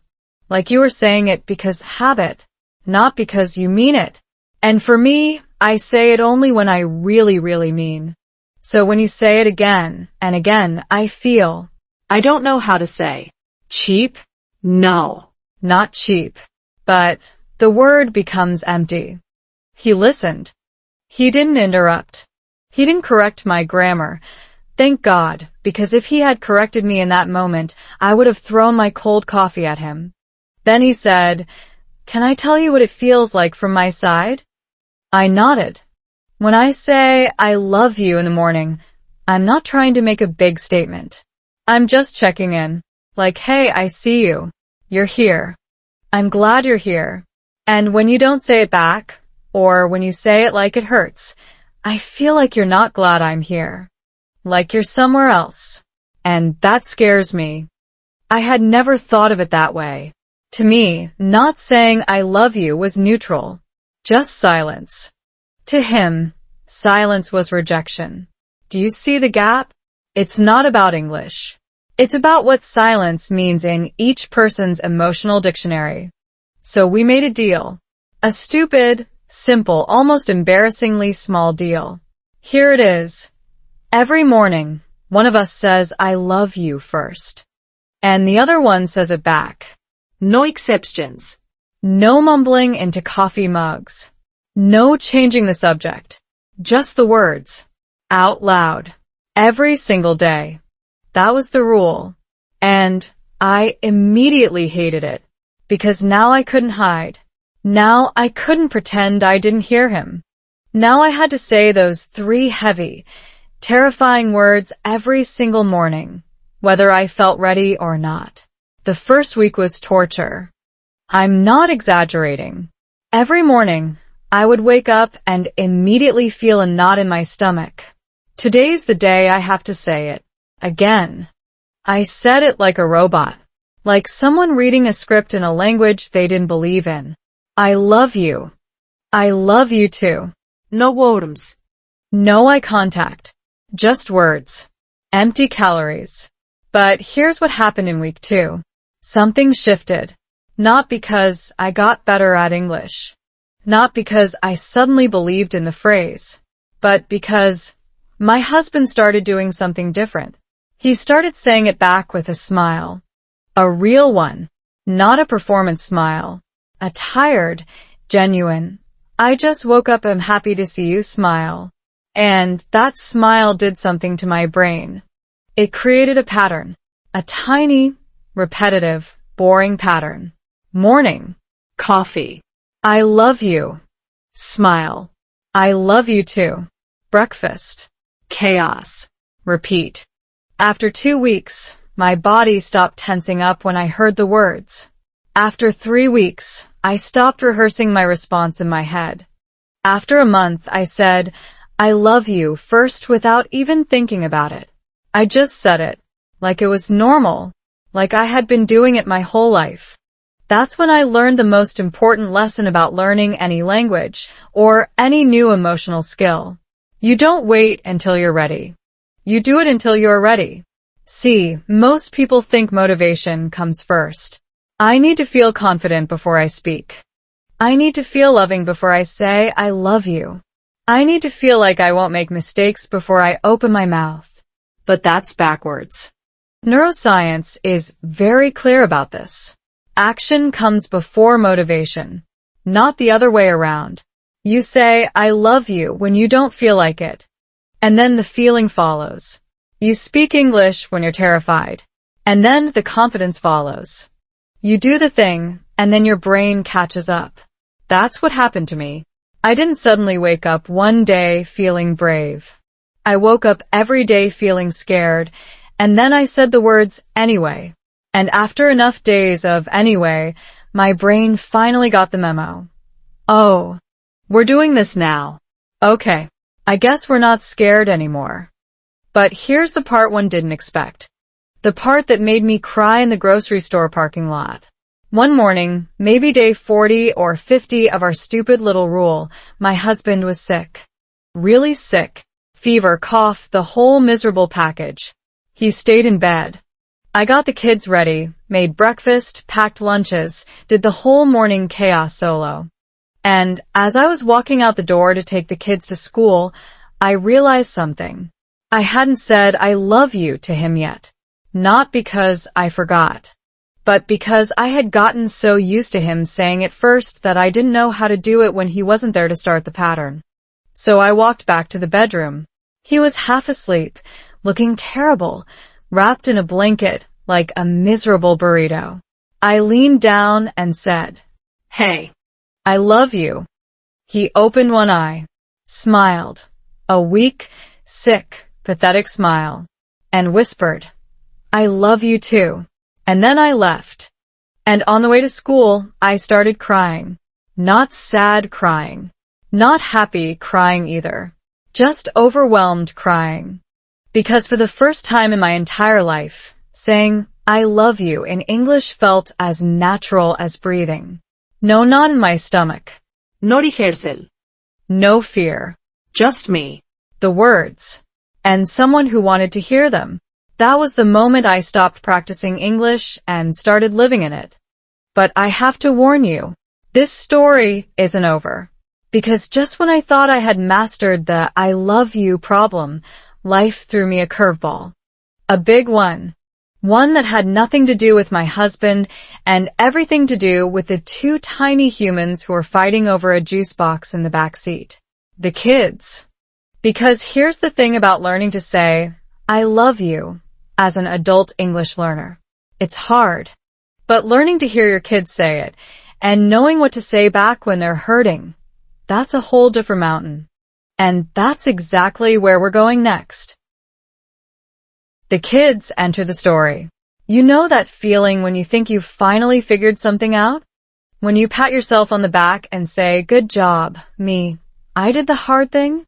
Like you are saying it because habit, not because you mean it. And for me, I say it only when I really, really mean. So when you say it again and again, I feel. I don't know how to say. Cheap? No. Not cheap. But the word becomes empty. He listened. He didn't interrupt. He didn't correct my grammar. Thank God, because if he had corrected me in that moment, I would have thrown my cold coffee at him. Then he said, "Can I tell you what it feels like from my side?" I nodded. When I say I love you in the morning, I'm not trying to make a big statement. I'm just checking in. Like, hey, I see you. You're here. I'm glad you're here. And when you don't say it back, or when you say it like it hurts, I feel like you're not glad I'm here. Like you're somewhere else. And that scares me. I had never thought of it that way. To me, not saying I love you was neutral. Just silence. To him, silence was rejection. Do you see the gap? It's not about English. It's about what silence means in each person's emotional dictionary. So we made a deal. A stupid, simple, almost embarrassingly small deal. Here it is. Every morning, one of us says, I love you first. And the other one says it back. No exceptions. No mumbling into coffee mugs. No changing the subject. Just the words. Out loud. Every single day. That was the rule. And I immediately hated it. Because now I couldn't hide. Now I couldn't pretend I didn't hear him. Now I had to say those 3 heavy, terrifying words every single morning, whether I felt ready or not. The first week was torture. I'm not exaggerating. Every morning, I would wake up and immediately feel a knot in my stomach. Today's the day I have to say it. Again. I said it like a robot. Like someone reading a script in a language they didn't believe in. I love you. I love you too. No words. No eye contact. Just words. Empty calories. But here's what happened in week 2. Something shifted. Not because I got better at English. Not because I suddenly believed in the phrase. But because my husband started doing something different. He started saying it back with a smile. A real one. Not a performance smile. A tired, genuine, I just woke up, I'm happy to see you smile. And that smile did something to my brain. It created a pattern. A tiny, repetitive, boring pattern. Morning. Coffee. I love you. Smile. I love you too. Breakfast. Chaos. Repeat. After 2 weeks, my body stopped tensing up when I heard the words. After 3 weeks, I stopped rehearsing my response in my head. After a month, I said, I love you first without even thinking about it. I just said it. Like it was normal. Like I had been doing it my whole life. That's when I learned the most important lesson about learning any language or any new emotional skill. You don't wait until you're ready. You do it until you're ready. See, most people think motivation comes first. I need to feel confident before I speak. I need to feel loving before I say I love you. I need to feel like I won't make mistakes before I open my mouth. But that's backwards. Neuroscience is very clear about this. Action comes before motivation, not the other way around. You say, I love you when you don't feel like it. And then the feeling follows. You speak English when you're terrified. And then the confidence follows. You do the thing, and then your brain catches up. That's what happened to me. I didn't suddenly wake up one day feeling brave. I woke up every day feeling scared, and then I said the words anyway. And after enough days of anyway, my brain finally got the memo. Oh, we're doing this now. Okay, I guess we're not scared anymore. But here's the part one didn't expect. The part that made me cry in the grocery store parking lot. One morning, maybe day 40 or 50 of our stupid little rule, my husband was sick. Really sick. Fever, cough, the whole miserable package. He stayed in bed. I got the kids ready, made breakfast, packed lunches, did the whole morning chaos solo. And as I was walking out the door to take the kids to school, I realized something. I hadn't said I love you to him yet. Not because I forgot, but because I had gotten so used to him saying it first that I didn't know how to do it when he wasn't there to start the pattern. So I walked back to the bedroom. He was half asleep, looking terrible, wrapped in a blanket like a miserable burrito. I leaned down and said, Hey. I love you. He opened one eye, smiled, a weak, sick, pathetic smile, and whispered, I love you too. And then I left. And on the way to school, I started crying. Not sad crying. Not happy crying either. Just overwhelmed crying. Because for the first time in my entire life, saying, I love you in English felt as natural as breathing. No knot in my stomach. No rehearsal. No fear. Just me. The words. And someone who wanted to hear them. That was the moment I stopped practicing English and started living in it. But I have to warn you, this story isn't over. Because just when I thought I had mastered the I love you problem, life threw me a curveball. A big one. One that had nothing to do with my husband and everything to do with the two tiny humans who were fighting over a juice box in the back seat. The kids. Because here's the thing about learning to say, I love you, as an adult English learner. It's hard. But learning to hear your kids say it, and knowing what to say back when they're hurting, that's a whole different mountain. And that's exactly where we're going next. The kids enter the story. You know that feeling when you think you've finally figured something out? When you pat yourself on the back and say, good job, me, I did the hard thing?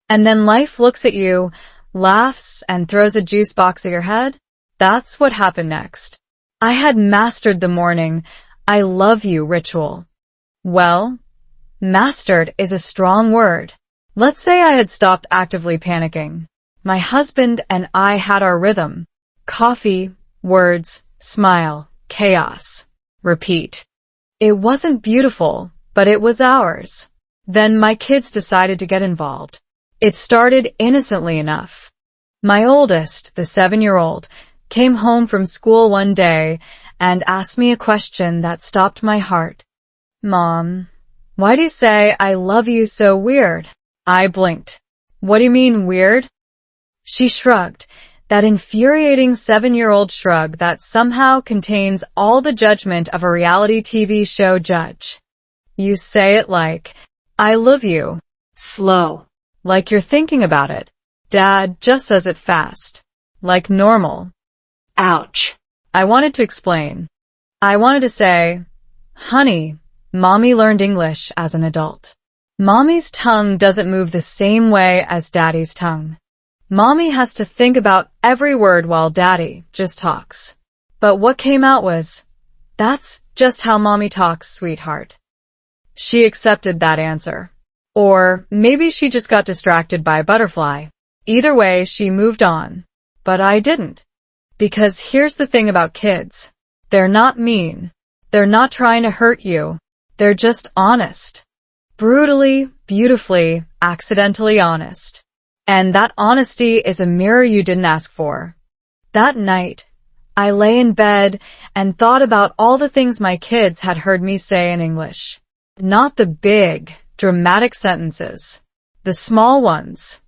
And then life looks at you, laughs, and throws a juice box at your head? That's what happened next. I had mastered the morning, I love you ritual. Well, mastered is a strong word. Let's say I had stopped actively panicking. My husband and I had our rhythm. Coffee, words, smile, chaos. Repeat. It wasn't beautiful, but it was ours. Then my kids decided to get involved. It started innocently enough. My oldest, the 7-year-old, came home from school one day and asked me a question that stopped my heart. Mom, why do you say I love you so weird? I blinked. What do you mean weird? She shrugged, that infuriating 7-year-old shrug that somehow contains all the judgment of a reality TV show judge. You say it like, I love you. Slow. Like you're thinking about it. Dad just says it fast. Like normal. Ouch. I wanted to explain. I wanted to say, honey, Mommy learned English as an adult. Mommy's tongue doesn't move the same way as Daddy's tongue. Mommy has to think about every word while Daddy just talks. But what came out was, that's just how Mommy talks, sweetheart. She accepted that answer. Or maybe she just got distracted by a butterfly. Either way, she moved on. But I didn't. Because here's the thing about kids. They're not mean. They're not trying to hurt you. They're just honest. Brutally, beautifully, accidentally honest. And that honesty is a mirror you didn't ask for. That night, I lay in bed and thought about all the things my kids had heard me say in English. Not the big, dramatic sentences. The small ones.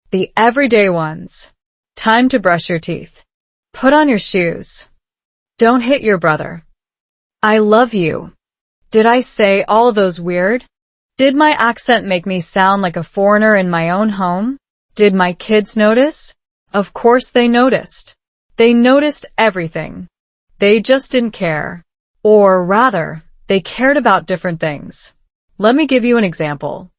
The everyday ones. Time to brush your teeth. Put on your shoes. Don't hit your brother. I love you. Did I say all of those weird? Did my accent make me sound like a foreigner in my own home? Did my kids notice? Of course they noticed. They noticed everything. They just didn't care. Or rather, they cared about different things. Let me give you an example.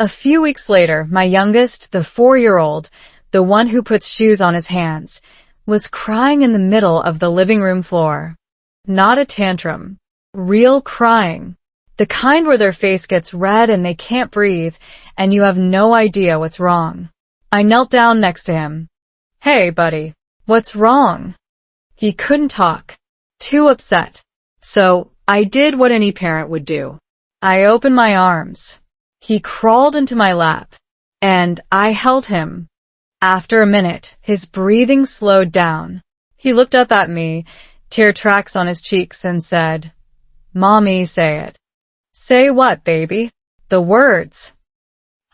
A few weeks later, my youngest, the 4-year-old, the one who puts shoes on his hands, was crying in the middle of the living room floor. Not a tantrum. Real crying. The kind where their face gets red and they can't breathe, and you have no idea what's wrong. I knelt down next to him. Hey, buddy. What's wrong? He couldn't talk. Too upset. So, I did what any parent would do. I opened my arms. He crawled into my lap, and I held him. After a minute, his breathing slowed down. He looked up at me, tear tracks on his cheeks, and said, "Mommy, say it." "Say what, baby?" "The words."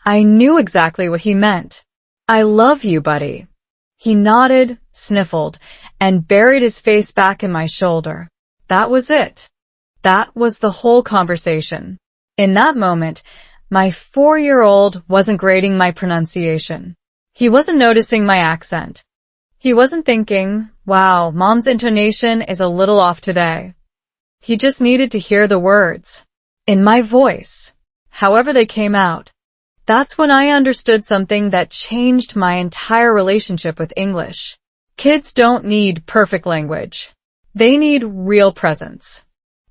I knew exactly what he meant. "I love you, buddy." He nodded, sniffled, and buried his face back in my shoulder. That was it. That was the whole conversation. In that moment, my 4-year-old wasn't grading my pronunciation. He wasn't noticing my accent. He wasn't thinking, "Wow, Mom's intonation is a little off today." He just needed to hear the words in my voice, however they came out. That's when I understood something that changed my entire relationship with English. Kids don't need perfect language. They need real presence.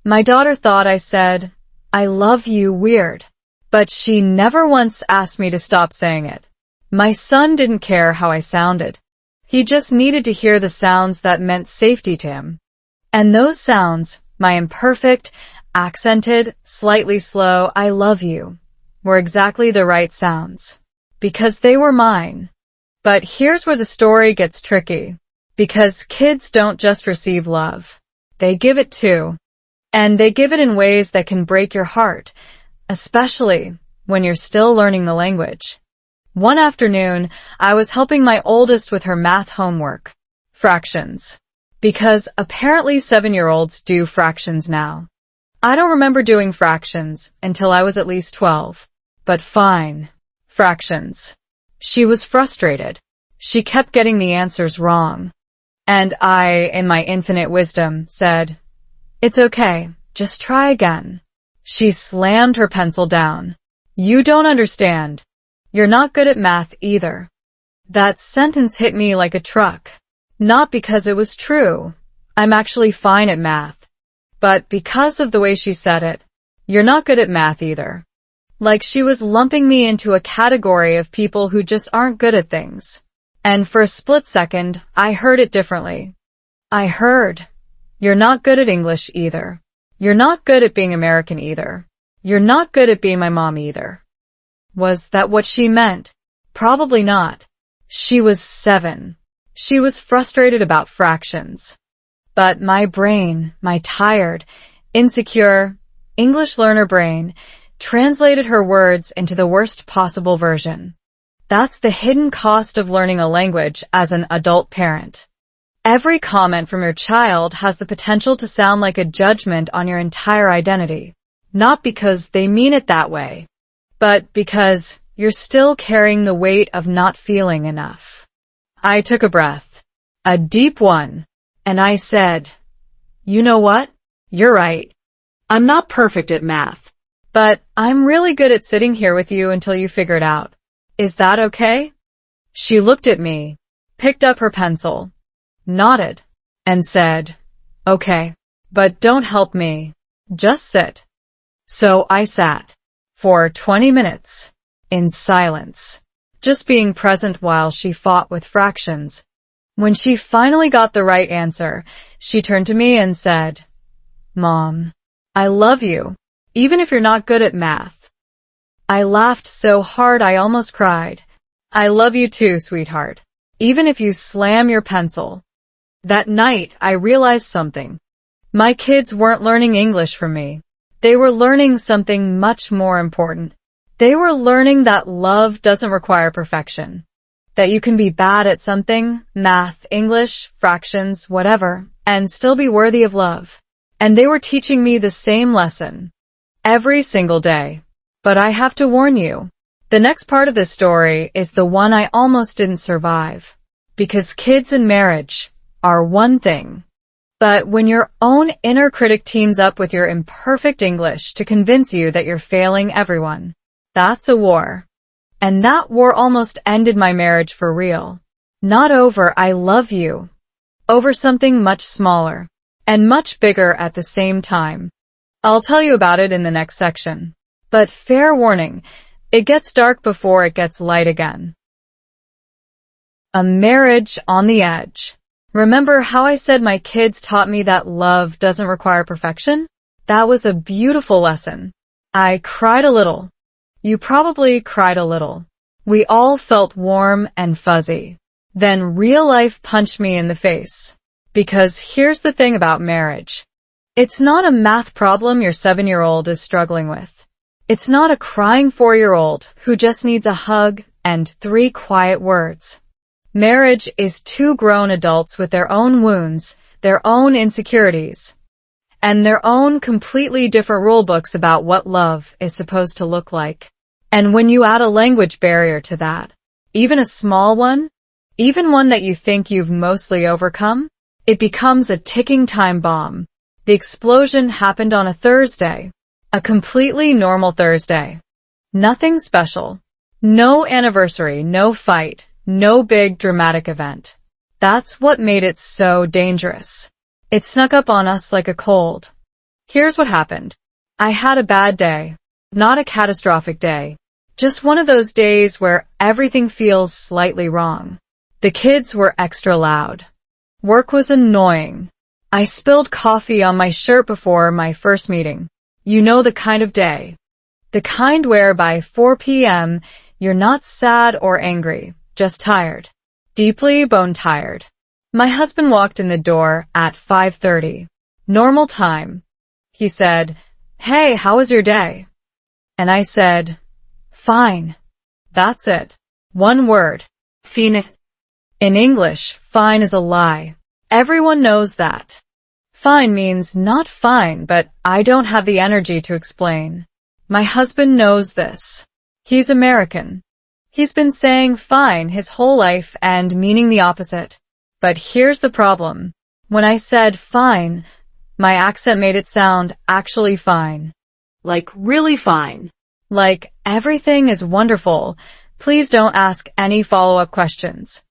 My daughter thought I said, "I love you" weird, but she never once asked me to stop saying it. My son didn't care how I sounded. He just needed to hear the sounds that meant safety to him. And those sounds, my imperfect, accented, slightly slow "I love you," were exactly the right sounds. Because they were mine. But here's where the story gets tricky. Because kids don't just receive love. They give it too. And they give it in ways that can break your heart, especially when you're still learning the language. One afternoon, I was helping my oldest with her math homework. Fractions. Because apparently 7-year-olds do fractions now. I don't remember doing fractions until I was at least 12. But fine. Fractions. She was frustrated. She kept getting the answers wrong. And I, in my infinite wisdom, said, "It's okay. Just try again." She slammed her pencil down. "You don't understand. You're not good at math either." That sentence hit me like a truck. Not because it was true. I'm actually fine at math. But because of the way she said it. You're not good at math either. Like she was lumping me into a category of people who just aren't good at things. And for a split second, I heard it differently. I heard, "You're not good at English either. You're not good at being American either. You're not good at being my mom either." Was that what she meant? Probably not. She was 7. She was frustrated about fractions. But my brain, my tired, insecure, English learner brain, translated her words into the worst possible version. That's the hidden cost of learning a language as an adult parent. Every comment from your child has the potential to sound like a judgment on your entire identity. Not because they mean it that way, but because you're still carrying the weight of not feeling enough. I took a breath, a deep one, and I said, "You know what? You're right. I'm not perfect at math. But I'm really good at sitting here with you until you figure it out. Is that okay?" She looked at me, picked up her pencil, nodded, and said, "Okay, but don't help me. Just sit." So I sat for 20 minutes in silence, just being present while she fought with fractions. When she finally got the right answer, she turned to me and said, "Mom, I love you, even if you're not good at math." I laughed so hard I almost cried. "I love you too, sweetheart, even if you slam your pencil." That night, I realized something. My kids weren't learning English from me. They were learning something much more important. They were learning that love doesn't require perfection. That you can be bad at something, math, English, fractions, whatever, and still be worthy of love. And they were teaching me the same lesson every single day. But I have to warn you, the next part of this story is the one I almost didn't survive. Because kids and marriage are one thing. But when your own inner critic teams up with your imperfect English to convince you that you're failing everyone, that's a war. And that war almost ended my marriage for real. Not over "I love you." Over something much smaller. And much bigger at the same time. I'll tell you about it in the next section. But fair warning, it gets dark before it gets light again. A marriage on the edge. Remember how I said my kids taught me that love doesn't require perfection? That was a beautiful lesson. I cried a little. You probably cried a little. We all felt warm and fuzzy. Then real life punched me in the face. Because here's the thing about marriage. It's not a math problem your 7-year-old is struggling with. It's not a crying 4-year-old who just needs a hug and 3 quiet words. Marriage is 2 grown adults with their own wounds, their own insecurities, and their own completely different rule books about what love is supposed to look like. And when you add a language barrier to that, even a small one, even one that you think you've mostly overcome, it becomes a ticking time bomb. The explosion happened on a Thursday, a completely normal Thursday. Nothing special. No anniversary, no fight, no big dramatic event. That's what made it so dangerous. It snuck up on us like a cold. Here's what happened. I had a bad day. Not a catastrophic day. Just one of those days where everything feels slightly wrong. The kids were extra loud. Work was annoying. I spilled coffee on my shirt before my first meeting. You know the kind of day. The kind where by 4 p.m. you're not sad or angry, just tired. Deeply bone-tired. My husband walked in the door at 5:30. Normal time. He said, "Hey, how was your day?" And I said, "Fine." That's it. One word. Fine. In English, fine is a lie. Everyone knows that. Fine means not fine, but I don't have the energy to explain. My husband knows this. He's American. He's been saying fine his whole life and meaning the opposite. But here's the problem. When I said fine, my accent made it sound actually fine. Like really fine. Like everything is wonderful. Please don't ask any follow-up questions.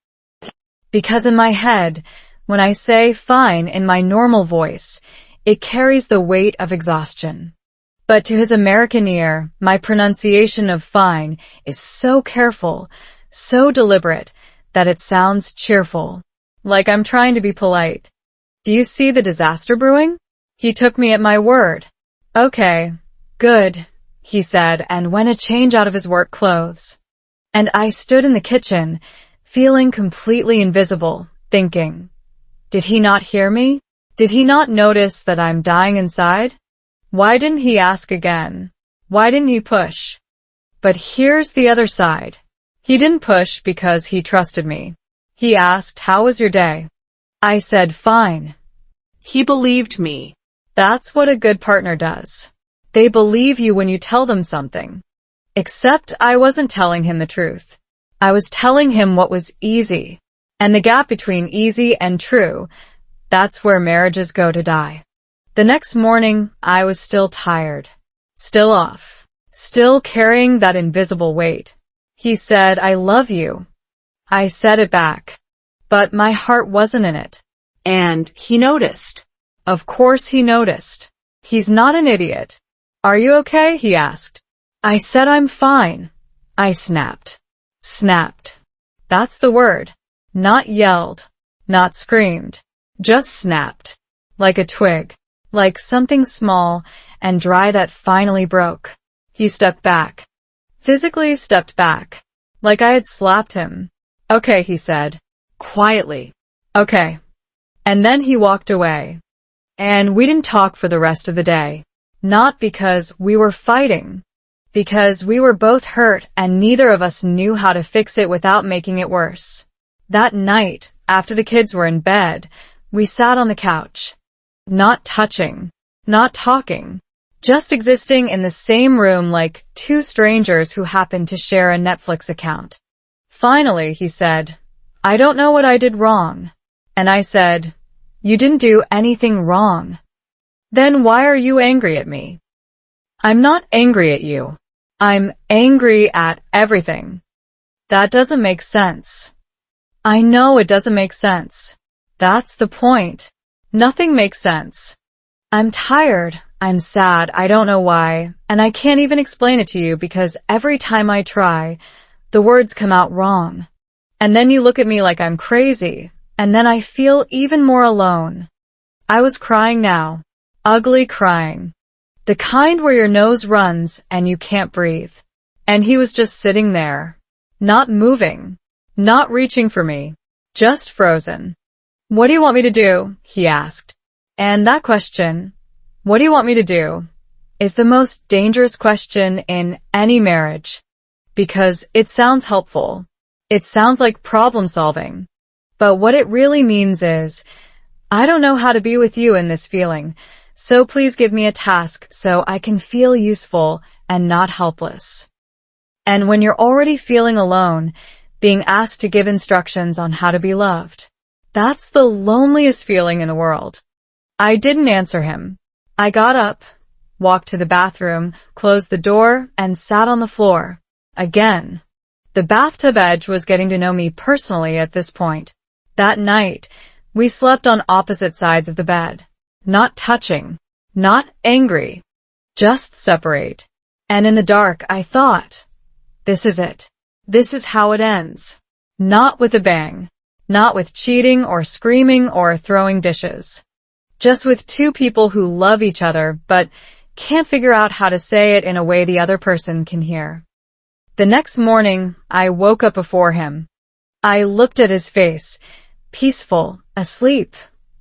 Because in my head, when I say fine in my normal voice, it carries the weight of exhaustion. But to his American ear, my pronunciation of fine is so careful, so deliberate, that it sounds cheerful. Like I'm trying to be polite. Do you see the disaster brewing? He took me at my word. Okay, good, he said, and went to change out of his work clothes. And I stood in the kitchen, feeling completely invisible, thinking, did he not hear me? Did he not notice that I'm dying inside? Why didn't he ask again? Why didn't he push? But here's the other side. He didn't push because he trusted me. He asked, "How was your day?" I said, "Fine." He believed me. That's what a good partner does. They believe you when you tell them something. Except I wasn't telling him the truth. I was telling him what was easy. And the gap between easy and true, that's where marriages go to die. The next morning, I was still tired. Still off. Still carrying that invisible weight. He said, "I love you." I said it back. But my heart wasn't in it. And he noticed. Of course he noticed. He's not an idiot. "Are you okay?" he asked. I said I'm fine. I snapped. Snapped. That's the word. Not yelled. Not screamed. Just snapped. Like a twig. Like something small and dry that finally broke. He stepped back. Physically stepped back. Like I had slapped him. "Okay," he said. Quietly. "Okay." And then he walked away. And we didn't talk for the rest of the day. Not because we were fighting. Because we were both hurt and neither of us knew how to fix it without making it worse. That night, after the kids were in bed, we sat on the couch. Not touching. Not talking. Just existing in the same room like 2 strangers who happened to share a Netflix account. Finally, he said, "I don't know what I did wrong." And I said, "You didn't do anything wrong. Then why are you angry at me?" "I'm not angry at you. I'm angry at everything." That doesn't make sense. I know it doesn't make sense. That's the point. Nothing makes sense. I'm tired. I'm sad. I don't know why. And I can't even explain it to you because every time I try, the words come out wrong. And then you look at me like I'm crazy. And then I feel even more alone. I was crying now. Ugly crying. The kind where your nose runs and you can't breathe. And he was just sitting there. Not moving. Not reaching for me. Just frozen. "What do you want me to do?" he asked. And that question, "What do you want me to do?" is the most dangerous question in any marriage. Because it sounds helpful. It sounds like problem solving. But what it really means is, I don't know how to be with you in this feeling, so please give me a task so I can feel useful and not helpless. And when you're already feeling alone, being asked to give instructions on how to be loved, that's the loneliest feeling in the world. I didn't answer him. I got up, walked to the bathroom, closed the door, and sat on the floor. Again. The bathtub edge was getting to know me personally at this point. That night, we slept on opposite sides of the bed. Not touching. Not angry. Just separate. And in the dark, I thought, this is it. This is how it ends. Not with a bang. Not with cheating or screaming or throwing dishes. Just with two people who love each other but can't figure out how to say it in a way the other person can hear. The next morning, I woke up before him. I looked at his face, peaceful, asleep,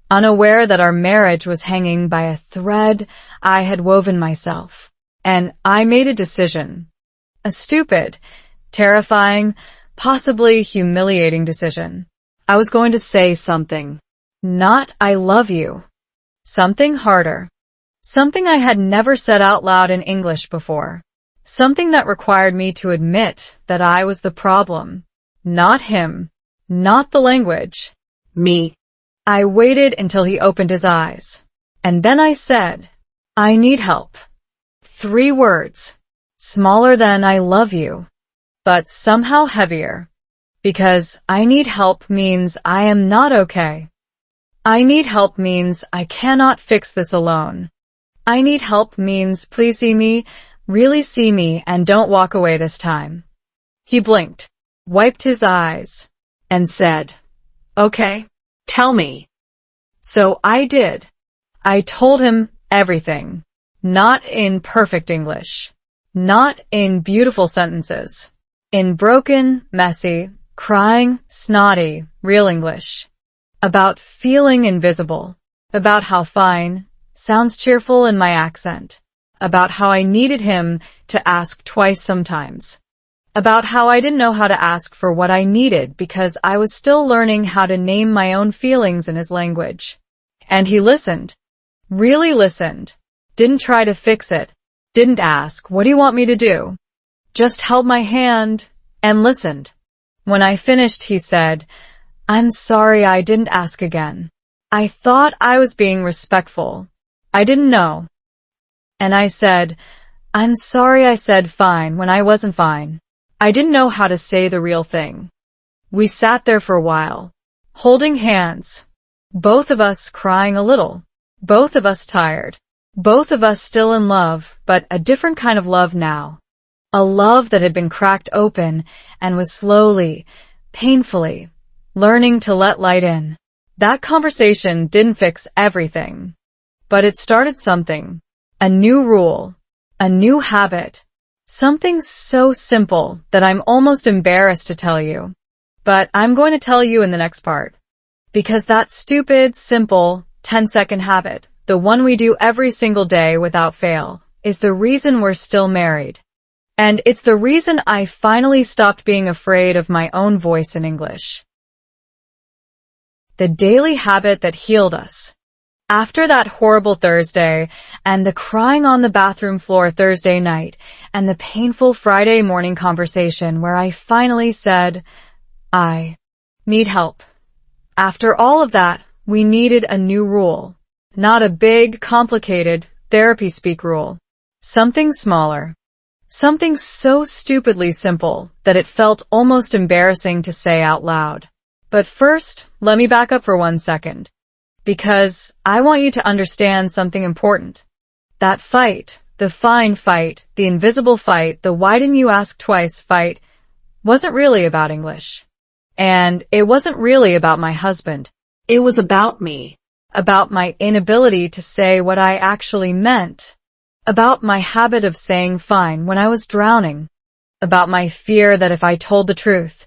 unaware that our marriage was hanging by a thread I had woven myself. And I made a decision. A stupid, terrifying, possibly humiliating decision. I was going to say something. Not "I love you." Something harder. Something I had never said out loud in English before. Something that required me to admit that I was the problem. Not him. Not the language. Me. I waited until he opened his eyes. And then I said, "I need help." 3 words. Smaller than "I love you." But somehow heavier. Because I need help means I am not okay. I need help means I cannot fix this alone. I need help means please see me, really see me, and don't walk away this time. He blinked, wiped his eyes, and said, "Okay, tell me." So I did. I told him everything. Not in perfect English. Not in beautiful sentences. In broken, messy, crying, snotty, real English. About feeling invisible. About how fine sounds cheerful in my accent. About how I needed him to ask twice sometimes. About how I didn't know how to ask for what I needed because I was still learning how to name my own feelings in his language. And he listened. Really listened. Didn't try to fix it. Didn't ask, "What do you want me to do?" Just held my hand and listened. When I finished, he said, "I'm sorry I didn't ask again. I thought I was being respectful. I didn't know." And I said, "I'm sorry I said fine when I wasn't fine. I didn't know how to say the real thing." We sat there for a while, holding hands. Both of us crying a little. Both of us tired. Both of us still in love, but a different kind of love now. A love that had been cracked open and was slowly, painfully, learning to let light in. That conversation didn't fix everything. But it started something. A new rule. A new habit. Something so simple that I'm almost embarrassed to tell you. But I'm going to tell you in the next part. Because that stupid, simple, 10-second habit, the one we do every single day without fail, is the reason we're still married. And it's the reason I finally stopped being afraid of my own voice in English. The daily habit that healed us. After that horrible Thursday, and the crying on the bathroom floor Thursday night, and the painful Friday morning conversation where I finally said, "I need help." After all of that, we needed a new rule. Not a big, complicated, therapy speak rule. Something smaller. Something so stupidly simple that it felt almost embarrassing to say out loud. But first, let me back up for 1 second. Because I want you to understand something important. That fight, the fine fight, the invisible fight, the why didn't you ask twice fight, wasn't really about English. And it wasn't really about my husband. It was about me. About my inability to say what I actually meant. About my habit of saying fine when I was drowning. About my fear that if I told the truth,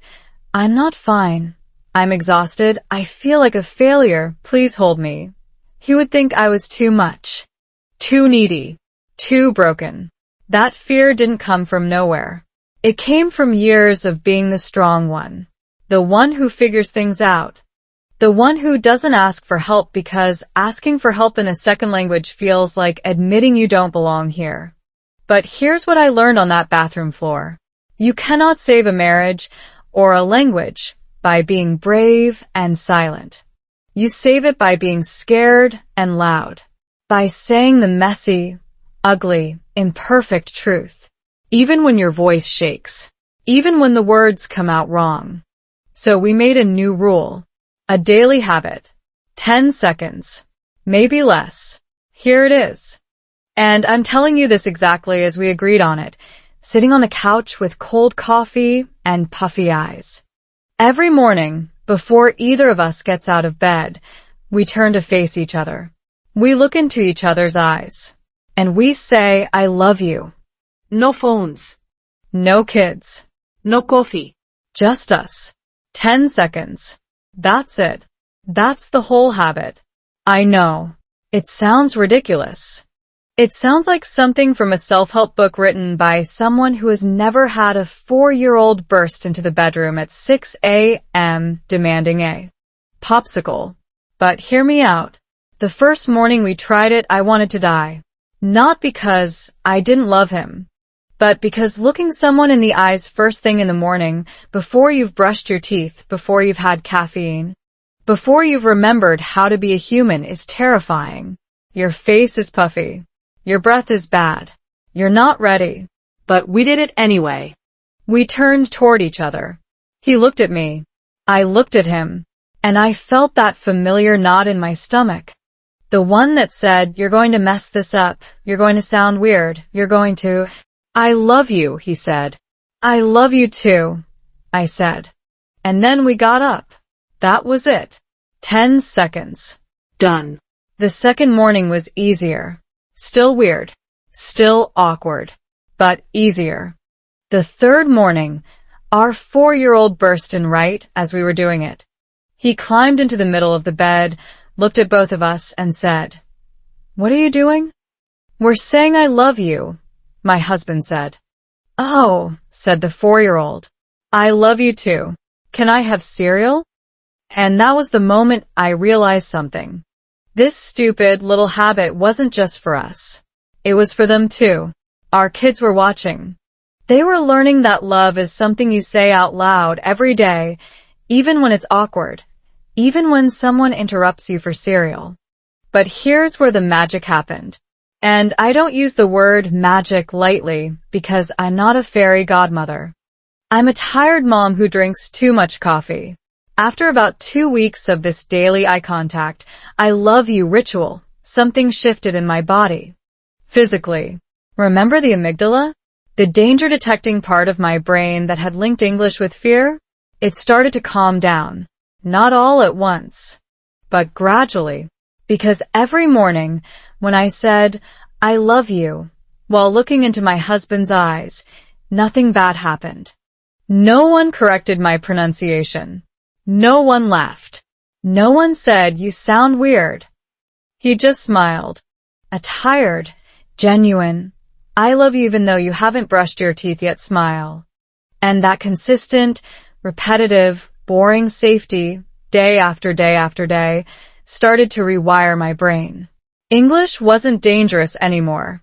I'm not fine, I'm exhausted, I feel like a failure, please hold me, he would think I was too much, too needy, too broken. That fear didn't come from nowhere. It came from years of being the strong one, the one who figures things out, the one who doesn't ask for help because asking for help in a second language feels like admitting you don't belong here. But here's what I learned on that bathroom floor. You cannot save a marriage or a language by being brave and silent. You save it by being scared and loud, by saying the messy, ugly, imperfect truth, even when your voice shakes, even when the words come out wrong. So we made a new rule. A daily habit. 10 seconds. Maybe less. Here it is. And I'm telling you this exactly as we agreed on it, sitting on the couch with cold coffee and puffy eyes. Every morning, before either of us gets out of bed, we turn to face each other. We look into each other's eyes. And we say, I love you. No phones. No kids. No coffee. Just us. 10 seconds. That's it. That's the whole habit. I know. It sounds ridiculous. It sounds like something from a self-help book written by someone who has never had a 4-year-old burst into the bedroom at 6 a.m. demanding a popsicle. But hear me out. The first morning we tried it, I wanted to die. Not because I didn't love him, but because looking someone in the eyes first thing in the morning, before you've brushed your teeth, before you've had caffeine, before you've remembered how to be a human is terrifying. Your face is puffy. Your breath is bad. You're not ready. But we did it anyway. We turned toward each other. He looked at me. I looked at him. And I felt that familiar knot in my stomach. The one that said, you're going to mess this up. You're going to sound weird. You're going to... I love you, he said. I love you too, I said. And then we got up. That was it. 10 seconds. Done. The second morning was easier. Still weird. Still awkward. But easier. The third morning, our 4-year-old burst in right as we were doing it. He climbed into the middle of the bed, looked at both of us, and said, What are you doing? We're saying I love you, my husband said. Oh, said the 4-year-old. I love you too. Can I have cereal? And that was the moment I realized something. This stupid little habit wasn't just for us. It was for them too. Our kids were watching. They were learning that love is something you say out loud every day, even when it's awkward, even when someone interrupts you for cereal. But here's where the magic happened. And I don't use the word magic lightly because I'm not a fairy godmother. I'm a tired mom who drinks too much coffee. After about 2 weeks of this daily eye contact, I love you ritual, something shifted in my body. Physically. Remember the amygdala? The danger-detecting part of my brain that had linked English with fear? It started to calm down. Not all at once, but gradually. Because every morning, when I said, I love you, while looking into my husband's eyes, nothing bad happened. No one corrected my pronunciation. No one laughed. No one said, you sound weird. He just smiled. A tired, genuine, I love you even though you haven't brushed your teeth yet smile. And that consistent, repetitive, boring safety, day after day after day, started to rewire my brain. English wasn't dangerous anymore.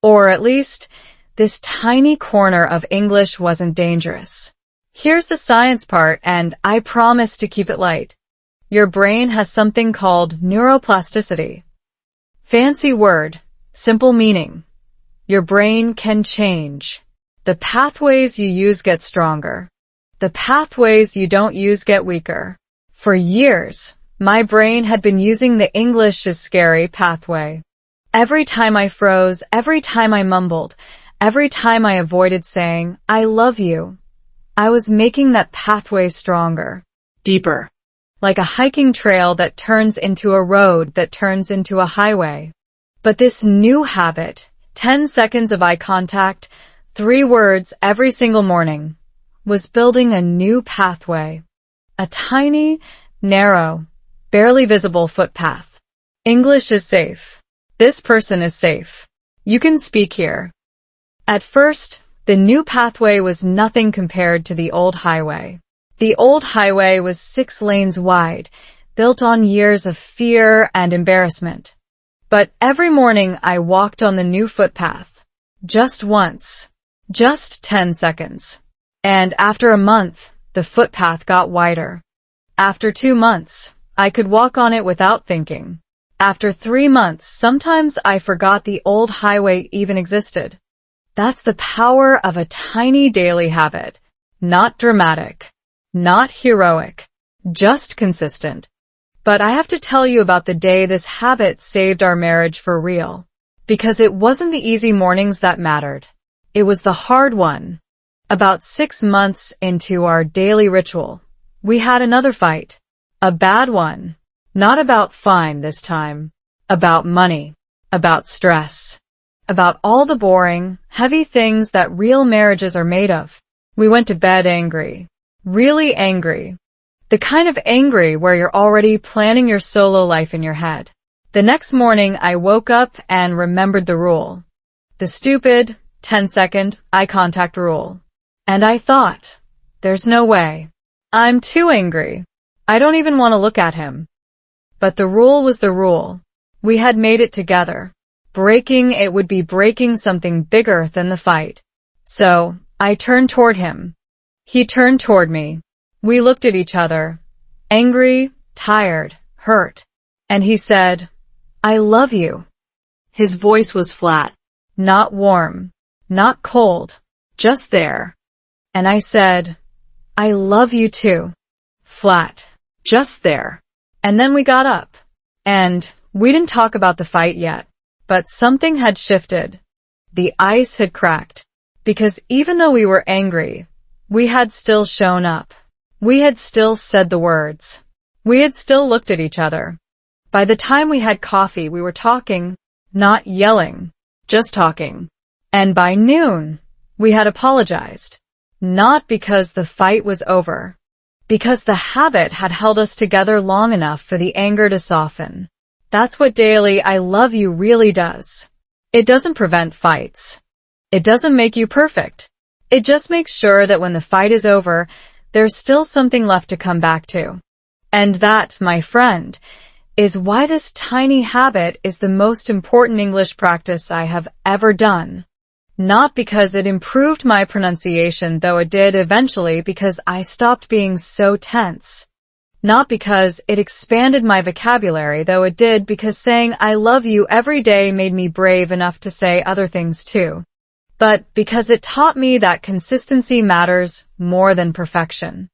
Or at least, this tiny corner of English wasn't dangerous. Here's the science part, and I promise to keep it light. Your brain has something called neuroplasticity. Fancy word, simple meaning. Your brain can change. The pathways you use get stronger. The pathways you don't use get weaker. For years, my brain had been using the English is scary pathway. Every time I froze, every time I mumbled, every time I avoided saying, I love you, I was making that pathway stronger. deeper. Like a hiking trail that turns into a road that turns into a highway. But this new habit, 10 seconds of eye contact, 3 words every single morning, was building a new pathway. A tiny, narrow, barely visible footpath. English is safe. This person is safe. You can speak here. At first, the new pathway was nothing compared to the old highway. The old highway was 6 lanes wide, built on years of fear and embarrassment. But every morning I walked on the new footpath. Just once. Just 10 seconds. And after a month, the footpath got wider. After 2 months, I could walk on it without thinking. After 3 months, sometimes I forgot the old highway even existed. That's the power of a tiny daily habit. Not dramatic. Not heroic. Just consistent. But I have to tell you about the day this habit saved our marriage for real. Because it wasn't the easy mornings that mattered. It was the hard one. About 6 months into our daily ritual, we had another fight. A bad one. Not about fine this time. About money. About stress. About all the boring, heavy things that real marriages are made of. We went to bed angry. Really angry. The kind of angry where you're already planning your solo life in your head. The next morning, I woke up and remembered the rule. The stupid, 10-second eye contact rule. And I thought, there's no way. I'm too angry. I don't even want to look at him. But the rule was the rule. We had made it together. Breaking it would be breaking something bigger than the fight. So, I turned toward him. He turned toward me. We looked at each other. Angry, tired, hurt. And he said, I love you. His voice was flat. Not warm. Not cold. Just there. And I said, I love you too. Flat. Just there. And then we got up. And we didn't talk about the fight yet. But something had shifted. The ice had cracked. Because even though we were angry, we had still shown up. We had still said the words. We had still looked at each other. By the time we had coffee, we were talking, not yelling, just talking. And by noon, we had apologized. Not because the fight was over. Because the habit had held us together long enough for the anger to soften. That's what daily I love you really does. It doesn't prevent fights. It doesn't make you perfect. It just makes sure that when the fight is over, there's still something left to come back to. And that, my friend, is why this tiny habit is the most important English practice I have ever done. Not because it improved my pronunciation, though it did eventually because I stopped being so tense. Not because it expanded my vocabulary, though it did because saying I love you every day made me brave enough to say other things too. But because it taught me that consistency matters more than perfection.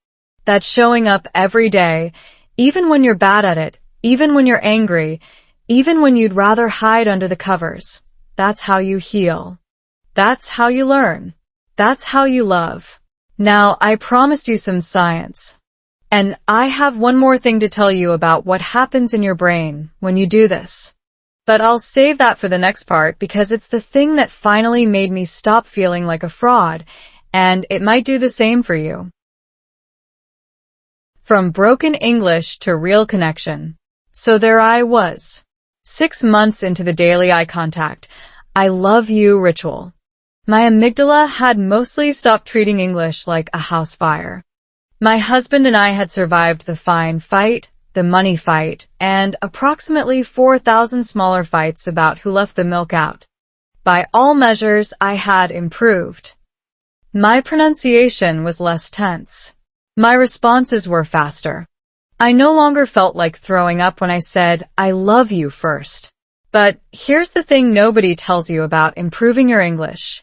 That showing up every day, even when you're bad at it, even when you're angry, even when you'd rather hide under the covers, that's how you heal. That's how you learn. That's how you love. Now, I promised you some science. And I have one more thing to tell you about what happens in your brain when you do this. But I'll save that for the next part because it's the thing that finally made me stop feeling like a fraud, and it might do the same for you. From broken English to real connection. So there I was. 6 months into the daily eye contact, I love you ritual. My amygdala had mostly stopped treating English like a house fire. My husband and I had survived the fine fight, the money fight, and approximately 4,000 smaller fights about who left the milk out. By all measures, I had improved. My pronunciation was less tense. My responses were faster. I no longer felt like throwing up when I said, I love you first. But here's the thing nobody tells you about improving your English.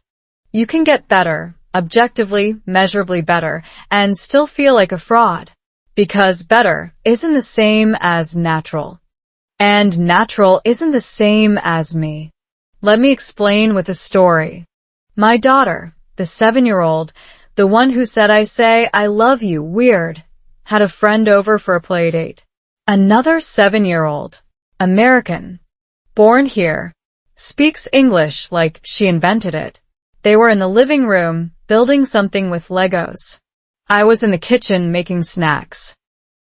You can get better, objectively, measurably better, and still feel like a fraud. Because better isn't the same as natural. And natural isn't the same as me. Let me explain with a story. My daughter, the 7-year-old, the one who said I say I love you weird, had a friend over for a play date. Another 7-year-old, American, born here, speaks English like she invented it. They were in the living room, building something with Legos. I was in the kitchen making snacks.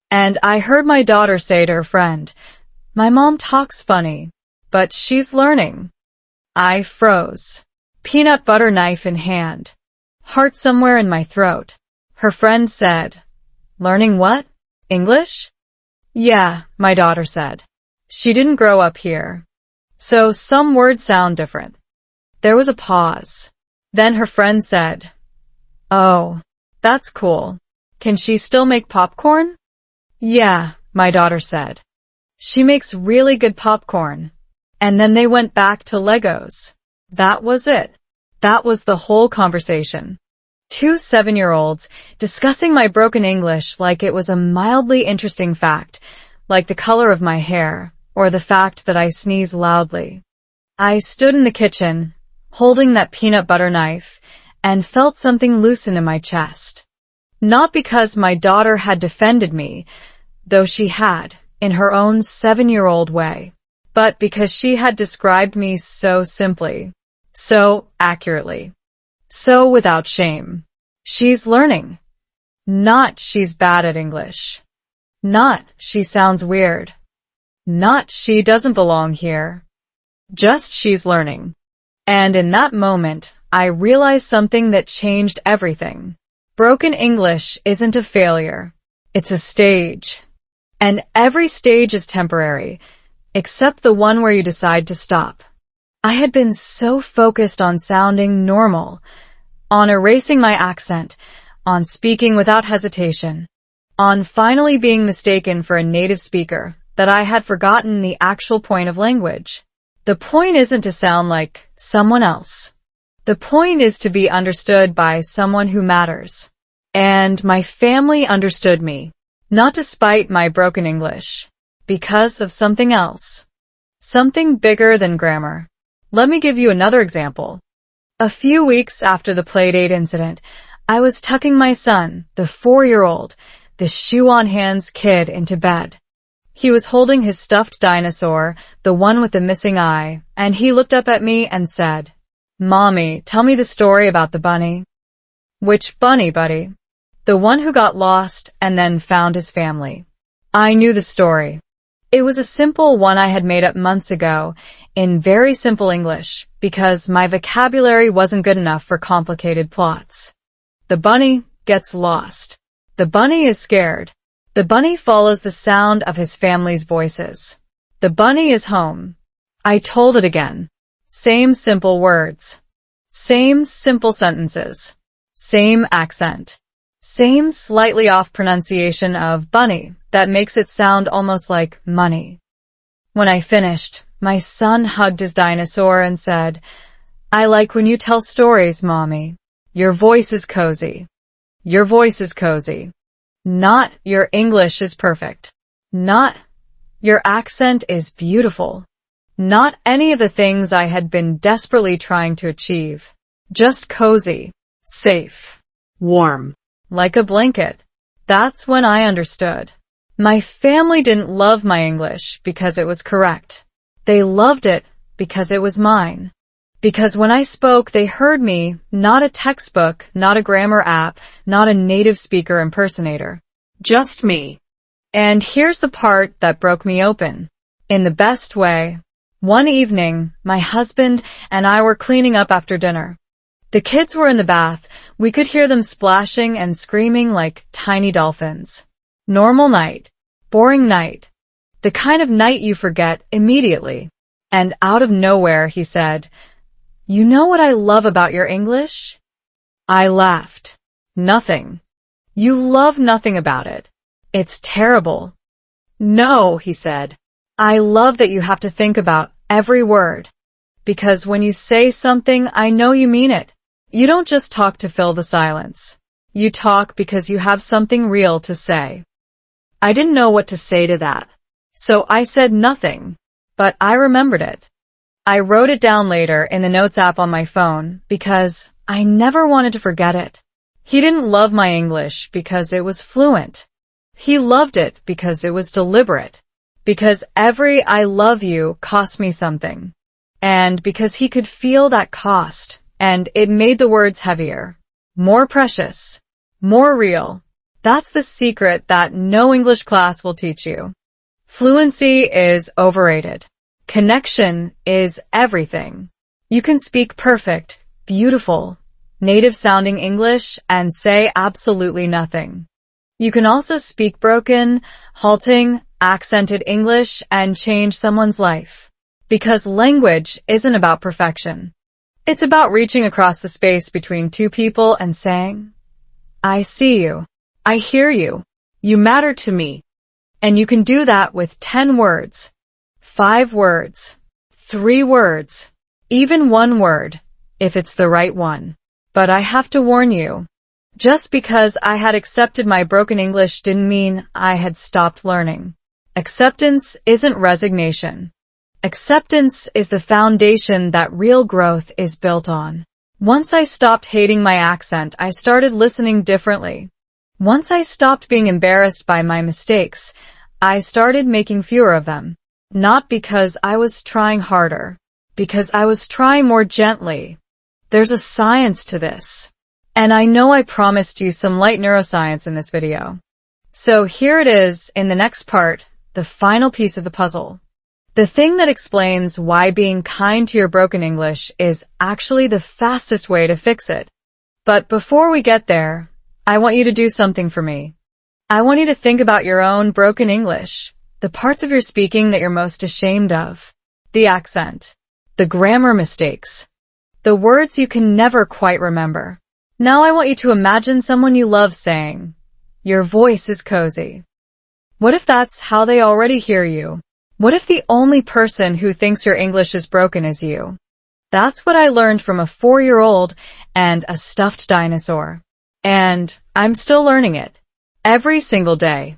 And I heard my daughter say to her friend, "My mom talks funny, but she's learning." I froze. Peanut butter knife in hand. Heart somewhere in my throat. Her friend said, "Learning what? English?" "Yeah," my daughter said. She didn't grow up here. So some words sound different. There was a pause. Then her friend said, "Oh, that's cool. Can she still make popcorn?" "Yeah," my daughter said. "She makes really good popcorn." And then they went back to Legos. That was it. That was the whole conversation. Two 7-year-olds discussing my broken English like it was a mildly interesting fact, like the color of my hair, or the fact that I sneeze loudly. I stood in the kitchen, holding that peanut butter knife, and felt something loosen in my chest. Not because my daughter had defended me, though she had, in her own 7-year-old way, but because she had described me so simply, so accurately, so without shame. She's learning. Not she's bad at English. Not she sounds weird. Not she doesn't belong here. Just she's learning. And in that moment, I realized something that changed everything. Broken English isn't a failure. It's a stage. And every stage is temporary, except the one where you decide to stop. I had been so focused on sounding normal, on erasing my accent, on speaking without hesitation, on finally being mistaken for a native speaker, that I had forgotten the actual point of language. The point isn't to sound like someone else. The point is to be understood by someone who matters. And my family understood me, not despite my broken English, because of something else. Something bigger than grammar. Let me give you another example. A few weeks after the playdate incident, I was tucking my son, the 4-year-old, the shoe-on-hands kid, into bed. He was holding his stuffed dinosaur, the one with the missing eye, and he looked up at me and said, "Mommy, tell me the story about the bunny." "Which bunny, buddy?" "The one who got lost and then found his family." I knew the story. It was a simple one I had made up months ago, in very simple English, because my vocabulary wasn't good enough for complicated plots. The bunny gets lost. The bunny is scared. The bunny follows the sound of his family's voices. The bunny is home. I told it again. Same simple words. Same simple sentences. Same accent. Same slightly off pronunciation of bunny that makes it sound almost like money. When I finished, my son hugged his dinosaur and said, "I like when you tell stories, Mommy. Your voice is cozy. Your voice is cozy. Not your English is perfect. Not your accent is beautiful. Not any of the things I had been desperately trying to achieve. Just cozy, safe, warm, like a blanket." That's when I understood. My family didn't love my English because it was correct. They loved it because it was mine. Because when I spoke, they heard me, not a textbook, not a grammar app, not a native speaker impersonator. Just me. And here's the part that broke me open. In the best way. One evening, my husband and I were cleaning up after dinner. The kids were in the bath. We could hear them splashing and screaming like tiny dolphins. Normal night. Boring night. The kind of night you forget immediately. And out of nowhere, he said, "You know what I love about your English?" I laughed. "Nothing." "You love nothing about it. It's terrible." "No," he said. "I love that you have to think about every word. Because when you say something, I know you mean it. You don't just talk to fill the silence. You talk because you have something real to say." I didn't know what to say to that. So I said nothing. But I remembered it. I wrote it down later in the Notes app on my phone because I never wanted to forget it. He didn't love my English because it was fluent. He loved it because it was deliberate. Because every I love you cost me something. And because he could feel that cost, and it made the words heavier, more precious, more real. That's the secret that no English class will teach you. Fluency is overrated. Connection is everything. You can speak perfect, beautiful, native-sounding English and say absolutely nothing. You can also speak broken, halting, accented English and change someone's life. Because language isn't about perfection. It's about reaching across the space between two people and saying, I see you. I hear you. You matter to me. And you can do that with 10 words, 5 words, 3 words, even 1 word, if it's the right one. But I have to warn you, just because I had accepted my broken English didn't mean I had stopped learning. Acceptance isn't resignation. Acceptance is the foundation that real growth is built on. Once I stopped hating my accent, I started listening differently. Once I stopped being embarrassed by my mistakes, I started making fewer of them. Not because I was trying harder, because I was trying more gently. There's a science to this. And I know I promised you some light neuroscience in this video. So here it is in the next part, the final piece of the puzzle. The thing that explains why being kind to your broken English is actually the fastest way to fix it. But before we get there, I want you to do something for me. I want you to think about your own broken English, the parts of your speaking that you're most ashamed of, the accent, the grammar mistakes, the words you can never quite remember. Now I want you to imagine someone you love saying, your voice is cozy. What if that's how they already hear you? What if the only person who thinks your English is broken is you? That's what I learned from a 4-year-old and a stuffed dinosaur. And I'm still learning it. Every single day.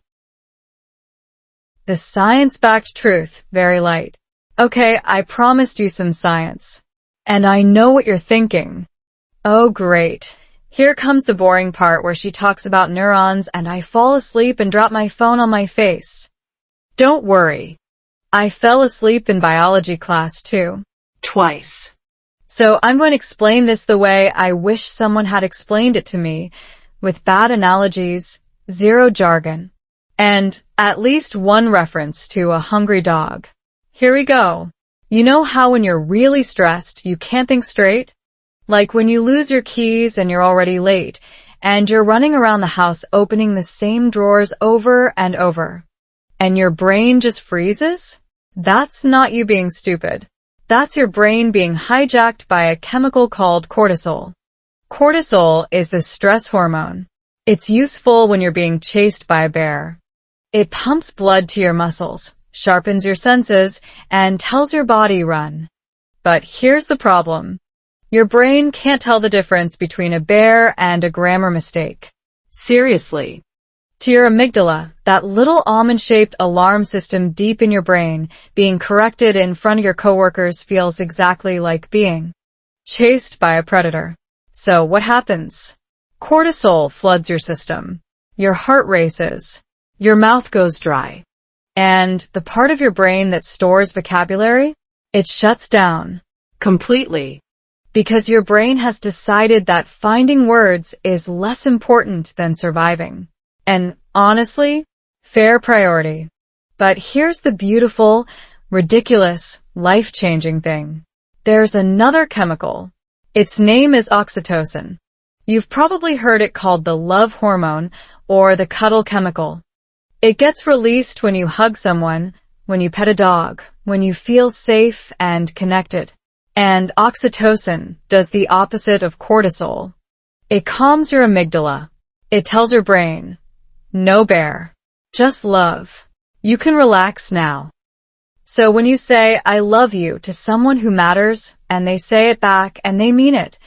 The science-backed truth, very light. Okay, I promised you some science. And I know what you're thinking. Oh great. Here comes the boring part where she talks about neurons and I fall asleep and drop my phone on my face. Don't worry. I fell asleep in biology class too. Twice. So I'm going to explain this the way I wish someone had explained it to me, with bad analogies, zero jargon, and at least one reference to a hungry dog. Here we go. You know how when you're really stressed, you can't think straight? Like when you lose your keys and you're already late, and you're running around the house opening the same drawers over and over, and your brain just freezes? That's not you being stupid. That's your brain being hijacked by a chemical called cortisol. Cortisol is the stress hormone. It's useful when you're being chased by a bear. It pumps blood to your muscles, sharpens your senses, and tells your body run. But here's the problem. Your brain can't tell the difference between a bear and a grammar mistake. Seriously. To your amygdala, that little almond-shaped alarm system deep in your brain, being corrected in front of your coworkers feels exactly like being chased by a predator. So what happens? Cortisol floods your system. Your heart races. Your mouth goes dry. And the part of your brain that stores vocabulary? It shuts down. Completely. Because your brain has decided that finding words is less important than surviving. And honestly, fair priority. But here's the beautiful, ridiculous, life-changing thing. There's another chemical. Its name is oxytocin. You've probably heard it called the love hormone or the cuddle chemical. It gets released when you hug someone, when you pet a dog, when you feel safe and connected. And oxytocin does the opposite of cortisol. It calms your amygdala. It tells your brain, no bear, just love. You can relax now. So when you say, I love you to someone who matters, and they say it back and they mean it,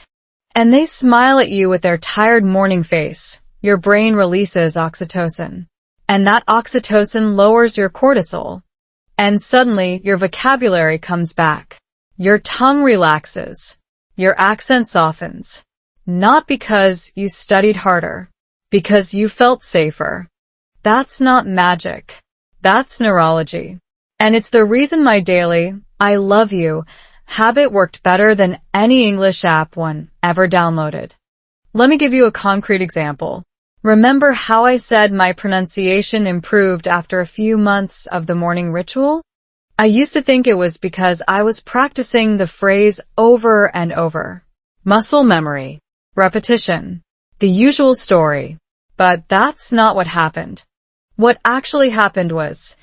and they smile at you with their tired morning face, your brain releases oxytocin. And that oxytocin lowers your cortisol. And suddenly your vocabulary comes back. Your tongue relaxes. Your accent softens. Not because you studied harder. Because you felt safer. That's not magic. That's neurology. And it's the reason my daily, I love you, habit worked better than any English app one ever downloaded. Let me give you a concrete example. Remember how I said my pronunciation improved after a few months of the morning ritual? I used to think it was because I was practicing the phrase over and over. Muscle memory. Repetition. The usual story. But that's not what happened. What actually happened was,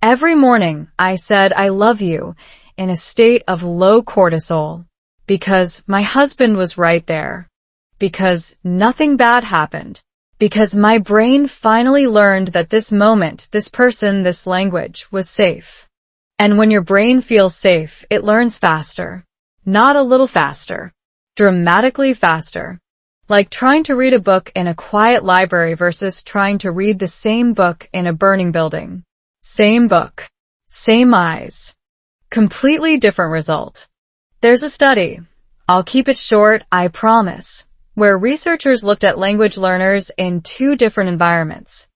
every morning I said I love you in a state of low cortisol. Because my husband was right there. Because nothing bad happened. Because my brain finally learned that this moment, this person, this language was safe. And when your brain feels safe, it learns faster. Not a little faster. Dramatically faster. Like trying to read a book in a quiet library versus trying to read the same book in a burning building. Same book. Same eyes. Completely different result. There's a study. I'll keep it short, I promise. Where researchers looked at language learners in two different environments.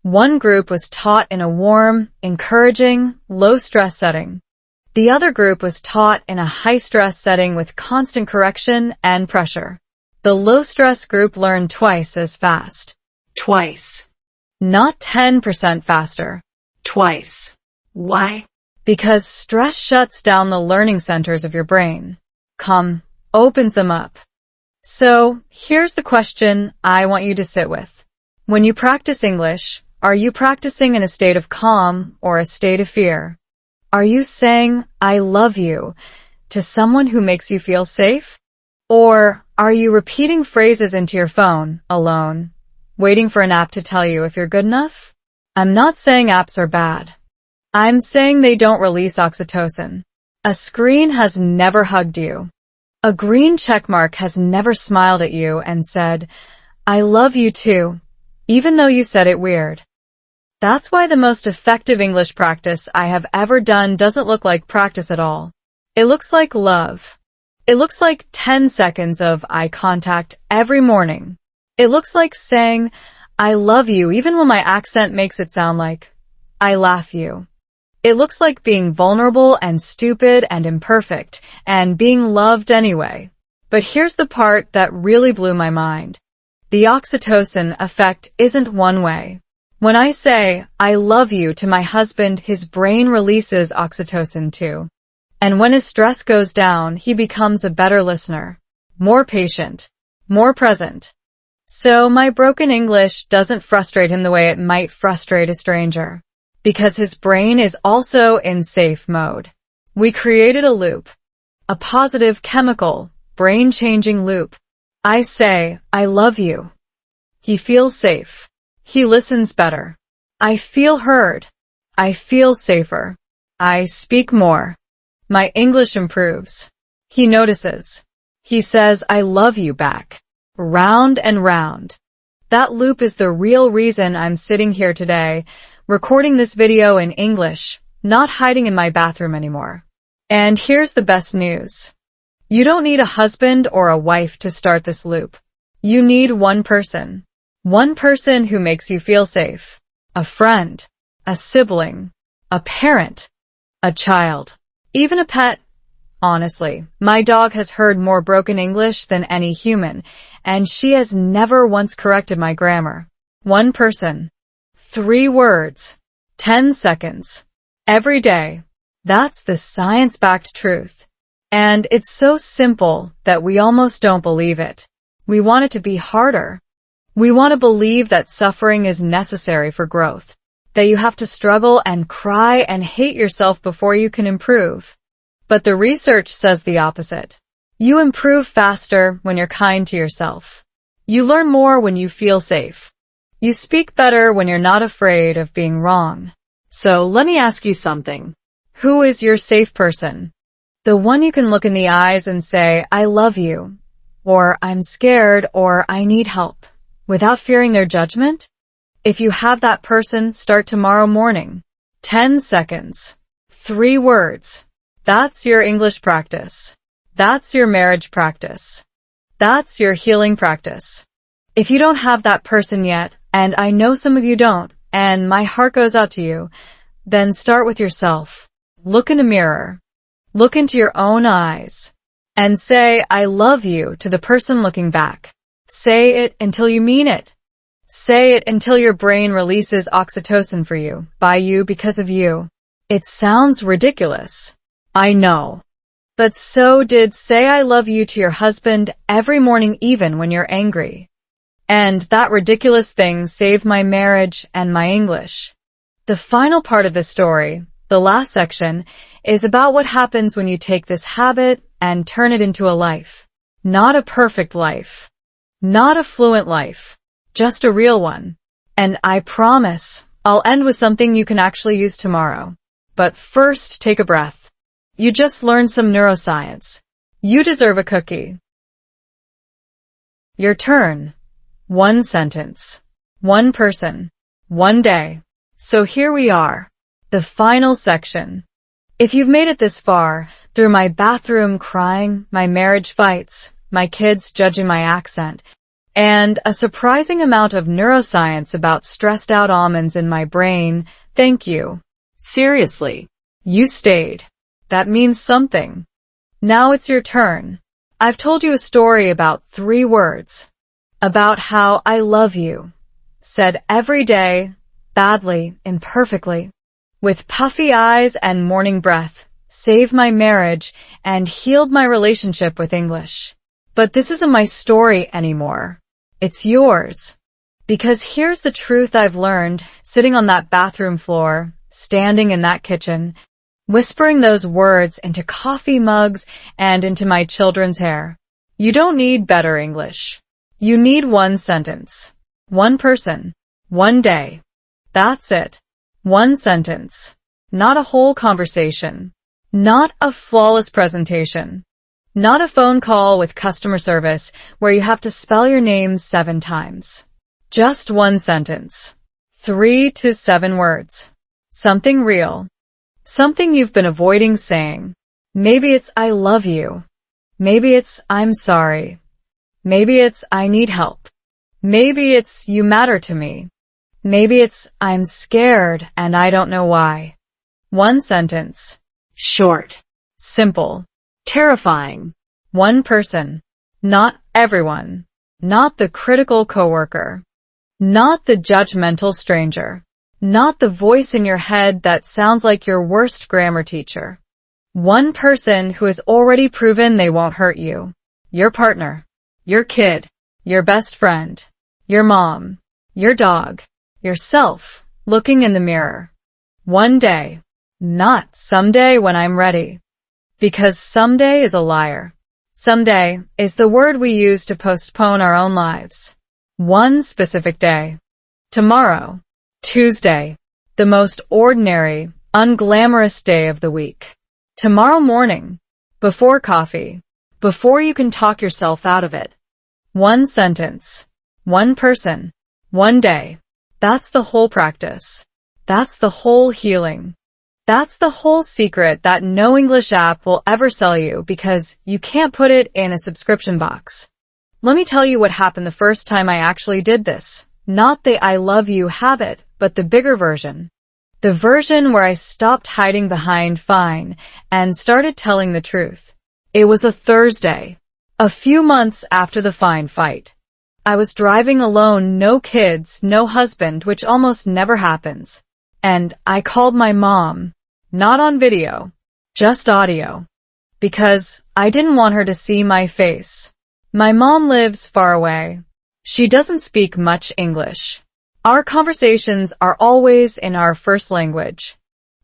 One group was taught in a warm, encouraging, low-stress setting. The other group was taught in a high-stress setting with constant correction and pressure. The low-stress group learned twice as fast. Twice. Not 10% faster. Twice. Why? Because stress shuts down the learning centers of your brain. Calm opens them up. So, here's the question I want you to sit with. When you practice English, are you practicing in a state of calm or a state of fear? Are you saying, I love you, to someone who makes you feel safe? Or are you repeating phrases into your phone, alone, waiting for an app to tell you if you're good enough? I'm not saying apps are bad. I'm saying they don't release oxytocin. A screen has never hugged you. A green checkmark has never smiled at you and said, I love you too, even though you said it weird. That's why the most effective English practice I have ever done doesn't look like practice at all. It looks like love. It looks like 10 seconds of eye contact every morning. It looks like saying, I love you even when my accent makes it sound like, I laugh you. It looks like being vulnerable and stupid and imperfect and being loved anyway. But here's the part that really blew my mind. The oxytocin effect isn't one way. When I say, I love you to my husband, his brain releases oxytocin too. And when his stress goes down, he becomes a better listener, more patient, more present. So my broken English doesn't frustrate him the way it might frustrate a stranger. Because his brain is also in safe mode. We created a loop. A positive chemical, brain-changing loop. I say, I love you. He feels safe. He listens better. I feel heard. I feel safer. I speak more. My English improves. He notices. He says, I love you back. Round and round. That loop is the real reason I'm sitting here today, recording this video in English, not hiding in my bathroom anymore. And here's the best news. You don't need a husband or a wife to start this loop. You need one person. One person who makes you feel safe. A friend. A sibling. A parent. A child. Even a pet. Honestly, my dog has heard more broken English than any human, and she has never once corrected my grammar. One person. 3 words. 10 seconds. Every day. That's the science-backed truth. And it's so simple that we almost don't believe it. We want it to be harder. We want to believe that suffering is necessary for growth. That you have to struggle and cry and hate yourself before you can improve. But the research says the opposite. You improve faster when you're kind to yourself. You learn more when you feel safe. You speak better when you're not afraid of being wrong. So let me ask you something. Who is your safe person? The one you can look in the eyes and say, I love you, or I'm scared, or I need help, without fearing their judgment? If you have that person, start tomorrow morning. 10 seconds. 3 words. That's your English practice. That's your marriage practice. That's your healing practice. If you don't have that person yet, and I know some of you don't, and my heart goes out to you, then start with yourself. Look in a mirror. Look into your own eyes. And say, I love you to the person looking back. Say it until you mean it. Say it until your brain releases oxytocin for you, by you, because of you. It sounds ridiculous. I know. But so did say I love you to your husband every morning even when you're angry. And that ridiculous thing saved my marriage and my English. The final part of the story, the last section, is about what happens when you take this habit and turn it into a life. Not a perfect life. Not a fluent life. Just a real one. And I promise, I'll end with something you can actually use tomorrow. But first, take a breath. You just learned some neuroscience. You deserve a cookie. Your turn. One sentence. One person. One day. So here we are. The final section. If you've made it this far, through my bathroom crying, my marriage fights, my kids judging my accent, and a surprising amount of neuroscience about stressed out almonds in my brain, thank you. Seriously. You stayed. That means something. Now it's your turn. I've told you a story about 3 words. About how I love you. Said every day, badly, imperfectly. With puffy eyes and morning breath, saved my marriage and healed my relationship with English. But this isn't my story anymore. It's yours. Because here's the truth I've learned sitting on that bathroom floor, standing in that kitchen, whispering those words into coffee mugs and into my children's hair. You don't need better English. You need one sentence. One person. One day. That's it. One sentence. Not a whole conversation. Not a flawless presentation. Not a phone call with customer service where you have to spell your name 7 times. Just one sentence. 3 to 7 words. Something real. Something you've been avoiding saying. Maybe it's I love you. Maybe it's I'm sorry. Maybe it's I need help. Maybe it's you matter to me. Maybe it's I'm scared and I don't know why. One sentence. Short. Simple. Terrifying. One person. Not everyone. Not the critical coworker. Not the judgmental stranger. Not the voice in your head that sounds like your worst grammar teacher. One person who has already proven they won't hurt you. Your partner. Your kid. Your best friend. Your mom. Your dog. Yourself. Looking in the mirror. One day. Not someday when I'm ready. Because someday is a liar. Someday is the word we use to postpone our own lives. One specific day. Tomorrow. Tuesday. The most ordinary, unglamorous day of the week. Tomorrow morning. Before coffee. Before you can talk yourself out of it. One sentence. One person. One day. That's the whole practice. That's the whole healing. That's the whole secret that no English app will ever sell you because you can't put it in a subscription box. Let me tell you what happened the first time I actually did this. Not the I love you habit, but the bigger version. The version where I stopped hiding behind fine and started telling the truth. It was a Thursday. A few months after the fine fight. I was driving alone, no kids, no husband, which almost never happens. And I called my mom. Not on video. Just audio. Because I didn't want her to see my face. My mom lives far away. She doesn't speak much English. Our conversations are always in our first language.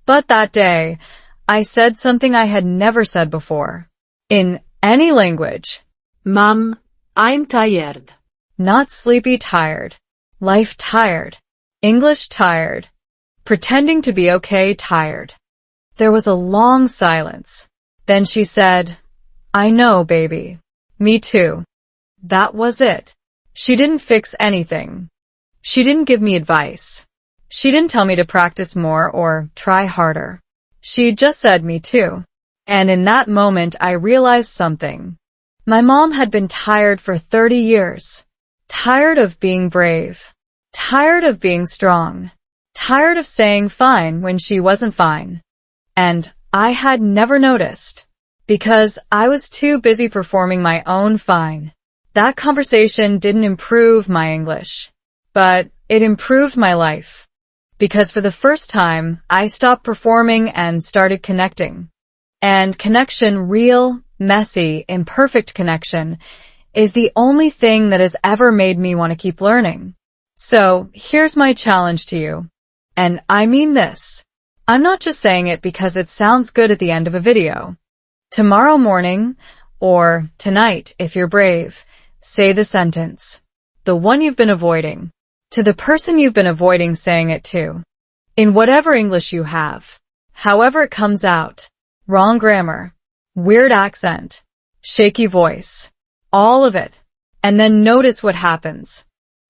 But that day, I said something I had never said before. In any language. Mom, I'm tired. Not sleepy tired. Life tired. English tired. Pretending to be okay tired. There was a long silence. Then she said, I know, baby. Me too. That was it. She didn't fix anything. She didn't give me advice. She didn't tell me to practice more or try harder. She just said me too. And in that moment I realized something. My mom had been tired for 30 years. Tired of being brave. Tired of being strong. tired of saying fine when she wasn't fine. And I had never noticed, because I was too busy performing my own fine. That conversation didn't improve my English, but it improved my life. Because for the first time, I stopped performing and started connecting. And connection, real, messy, imperfect connection, is the only thing that has ever made me want to keep learning. So, here's my challenge to you. And I mean this. I'm not just saying it because it sounds good at the end of a video. Tomorrow morning, or tonight if you're brave, say the sentence. The one you've been avoiding. To the person you've been avoiding saying it to. In whatever English you have. However it comes out. Wrong grammar. Weird accent. Shaky voice. All of it. And then notice what happens.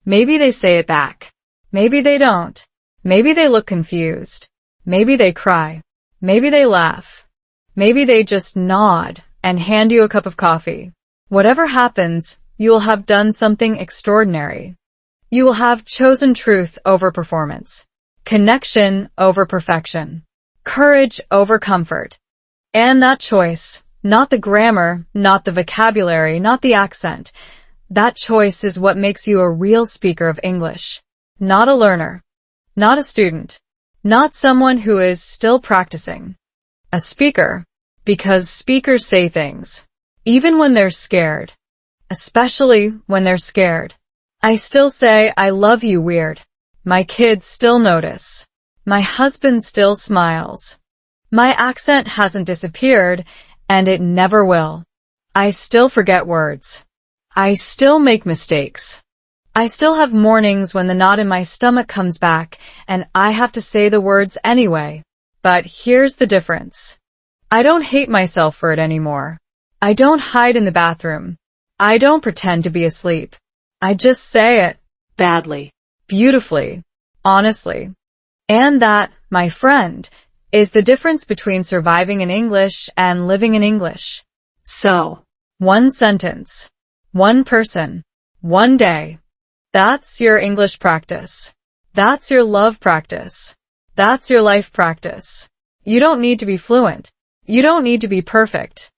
Maybe they say it back. Maybe they don't. Maybe they look confused. Maybe they cry. Maybe they laugh. Maybe they just nod and hand you a cup of coffee. Whatever happens, you will have done something extraordinary. You will have chosen truth over performance, connection over perfection, courage over comfort. And that choice, not the grammar, not the vocabulary, not the accent, that choice is what makes you a real speaker of English. Not a learner. Not a student. Not someone who is still practicing. A speaker. Because speakers say things. Even when they're scared. Especially when they're scared. I still say I love you weird. My kids still notice. My husband still smiles. My accent hasn't disappeared, and it never will. I still forget words. I still make mistakes. I still have mornings when the knot in my stomach comes back, and I have to say the words anyway. But here's the difference. I don't hate myself for it anymore. I don't hide in the bathroom. I don't pretend to be asleep. I just say it. Badly. Beautifully. Honestly. And that, my friend, is the difference between surviving in English and living in English. So, one sentence. One person. One day. That's your English practice. That's your love practice. That's your life practice. You don't need to be fluent. You don't need to be perfect.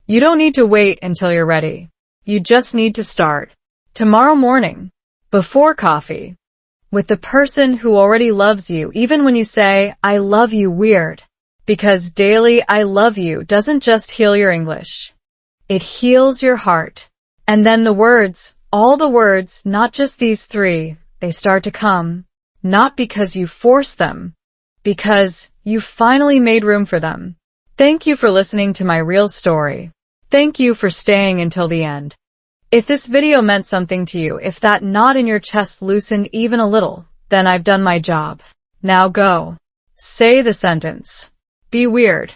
You don't need to wait until you're ready. You just need to start. Tomorrow morning. Before coffee. With the person who already loves you, even when you say, I love you weird. Because daily I love you doesn't just heal your English. It heals your heart. And then the words, all the words, not just these three, they start to come. Not because you force them. Because you finally made room for them. Thank you for listening to my real story. Thank you for staying until the end. If this video meant something to you, if that knot in your chest loosened even a little, then I've done my job. Now go. Say the sentence. Be weird.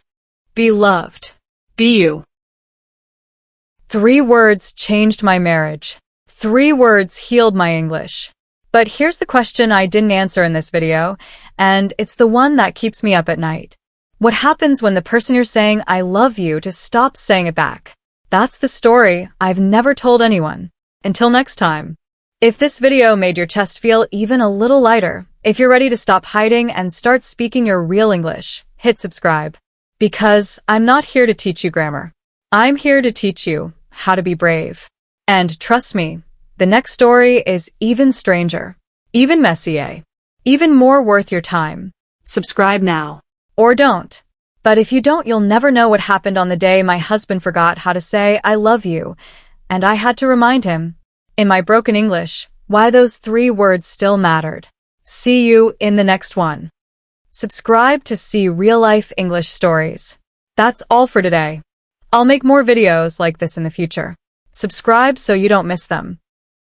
Be loved. be you. 3 words changed my marriage. 3 words healed my English. But here's the question I didn't answer in this video, and it's the one that keeps me up at night. What happens when the person you're saying I love you to stop saying it back? That's the story I've never told anyone. Until next time. If this video made your chest feel even a little lighter, if you're ready to stop hiding and start speaking your real English, hit subscribe. Because I'm not here to teach you grammar. I'm here to teach you how to be brave. And trust me, the next story is even stranger, even messier, even more worth your time. Subscribe now. Or don't. But if you don't, you'll never know what happened on the day my husband forgot how to say I love you, and I had to remind him, in my broken English, why those 3 words still mattered. See you in the next one. Subscribe to see real-life English stories. That's all for today. I'll make more videos like this in the future. Subscribe so you don't miss them.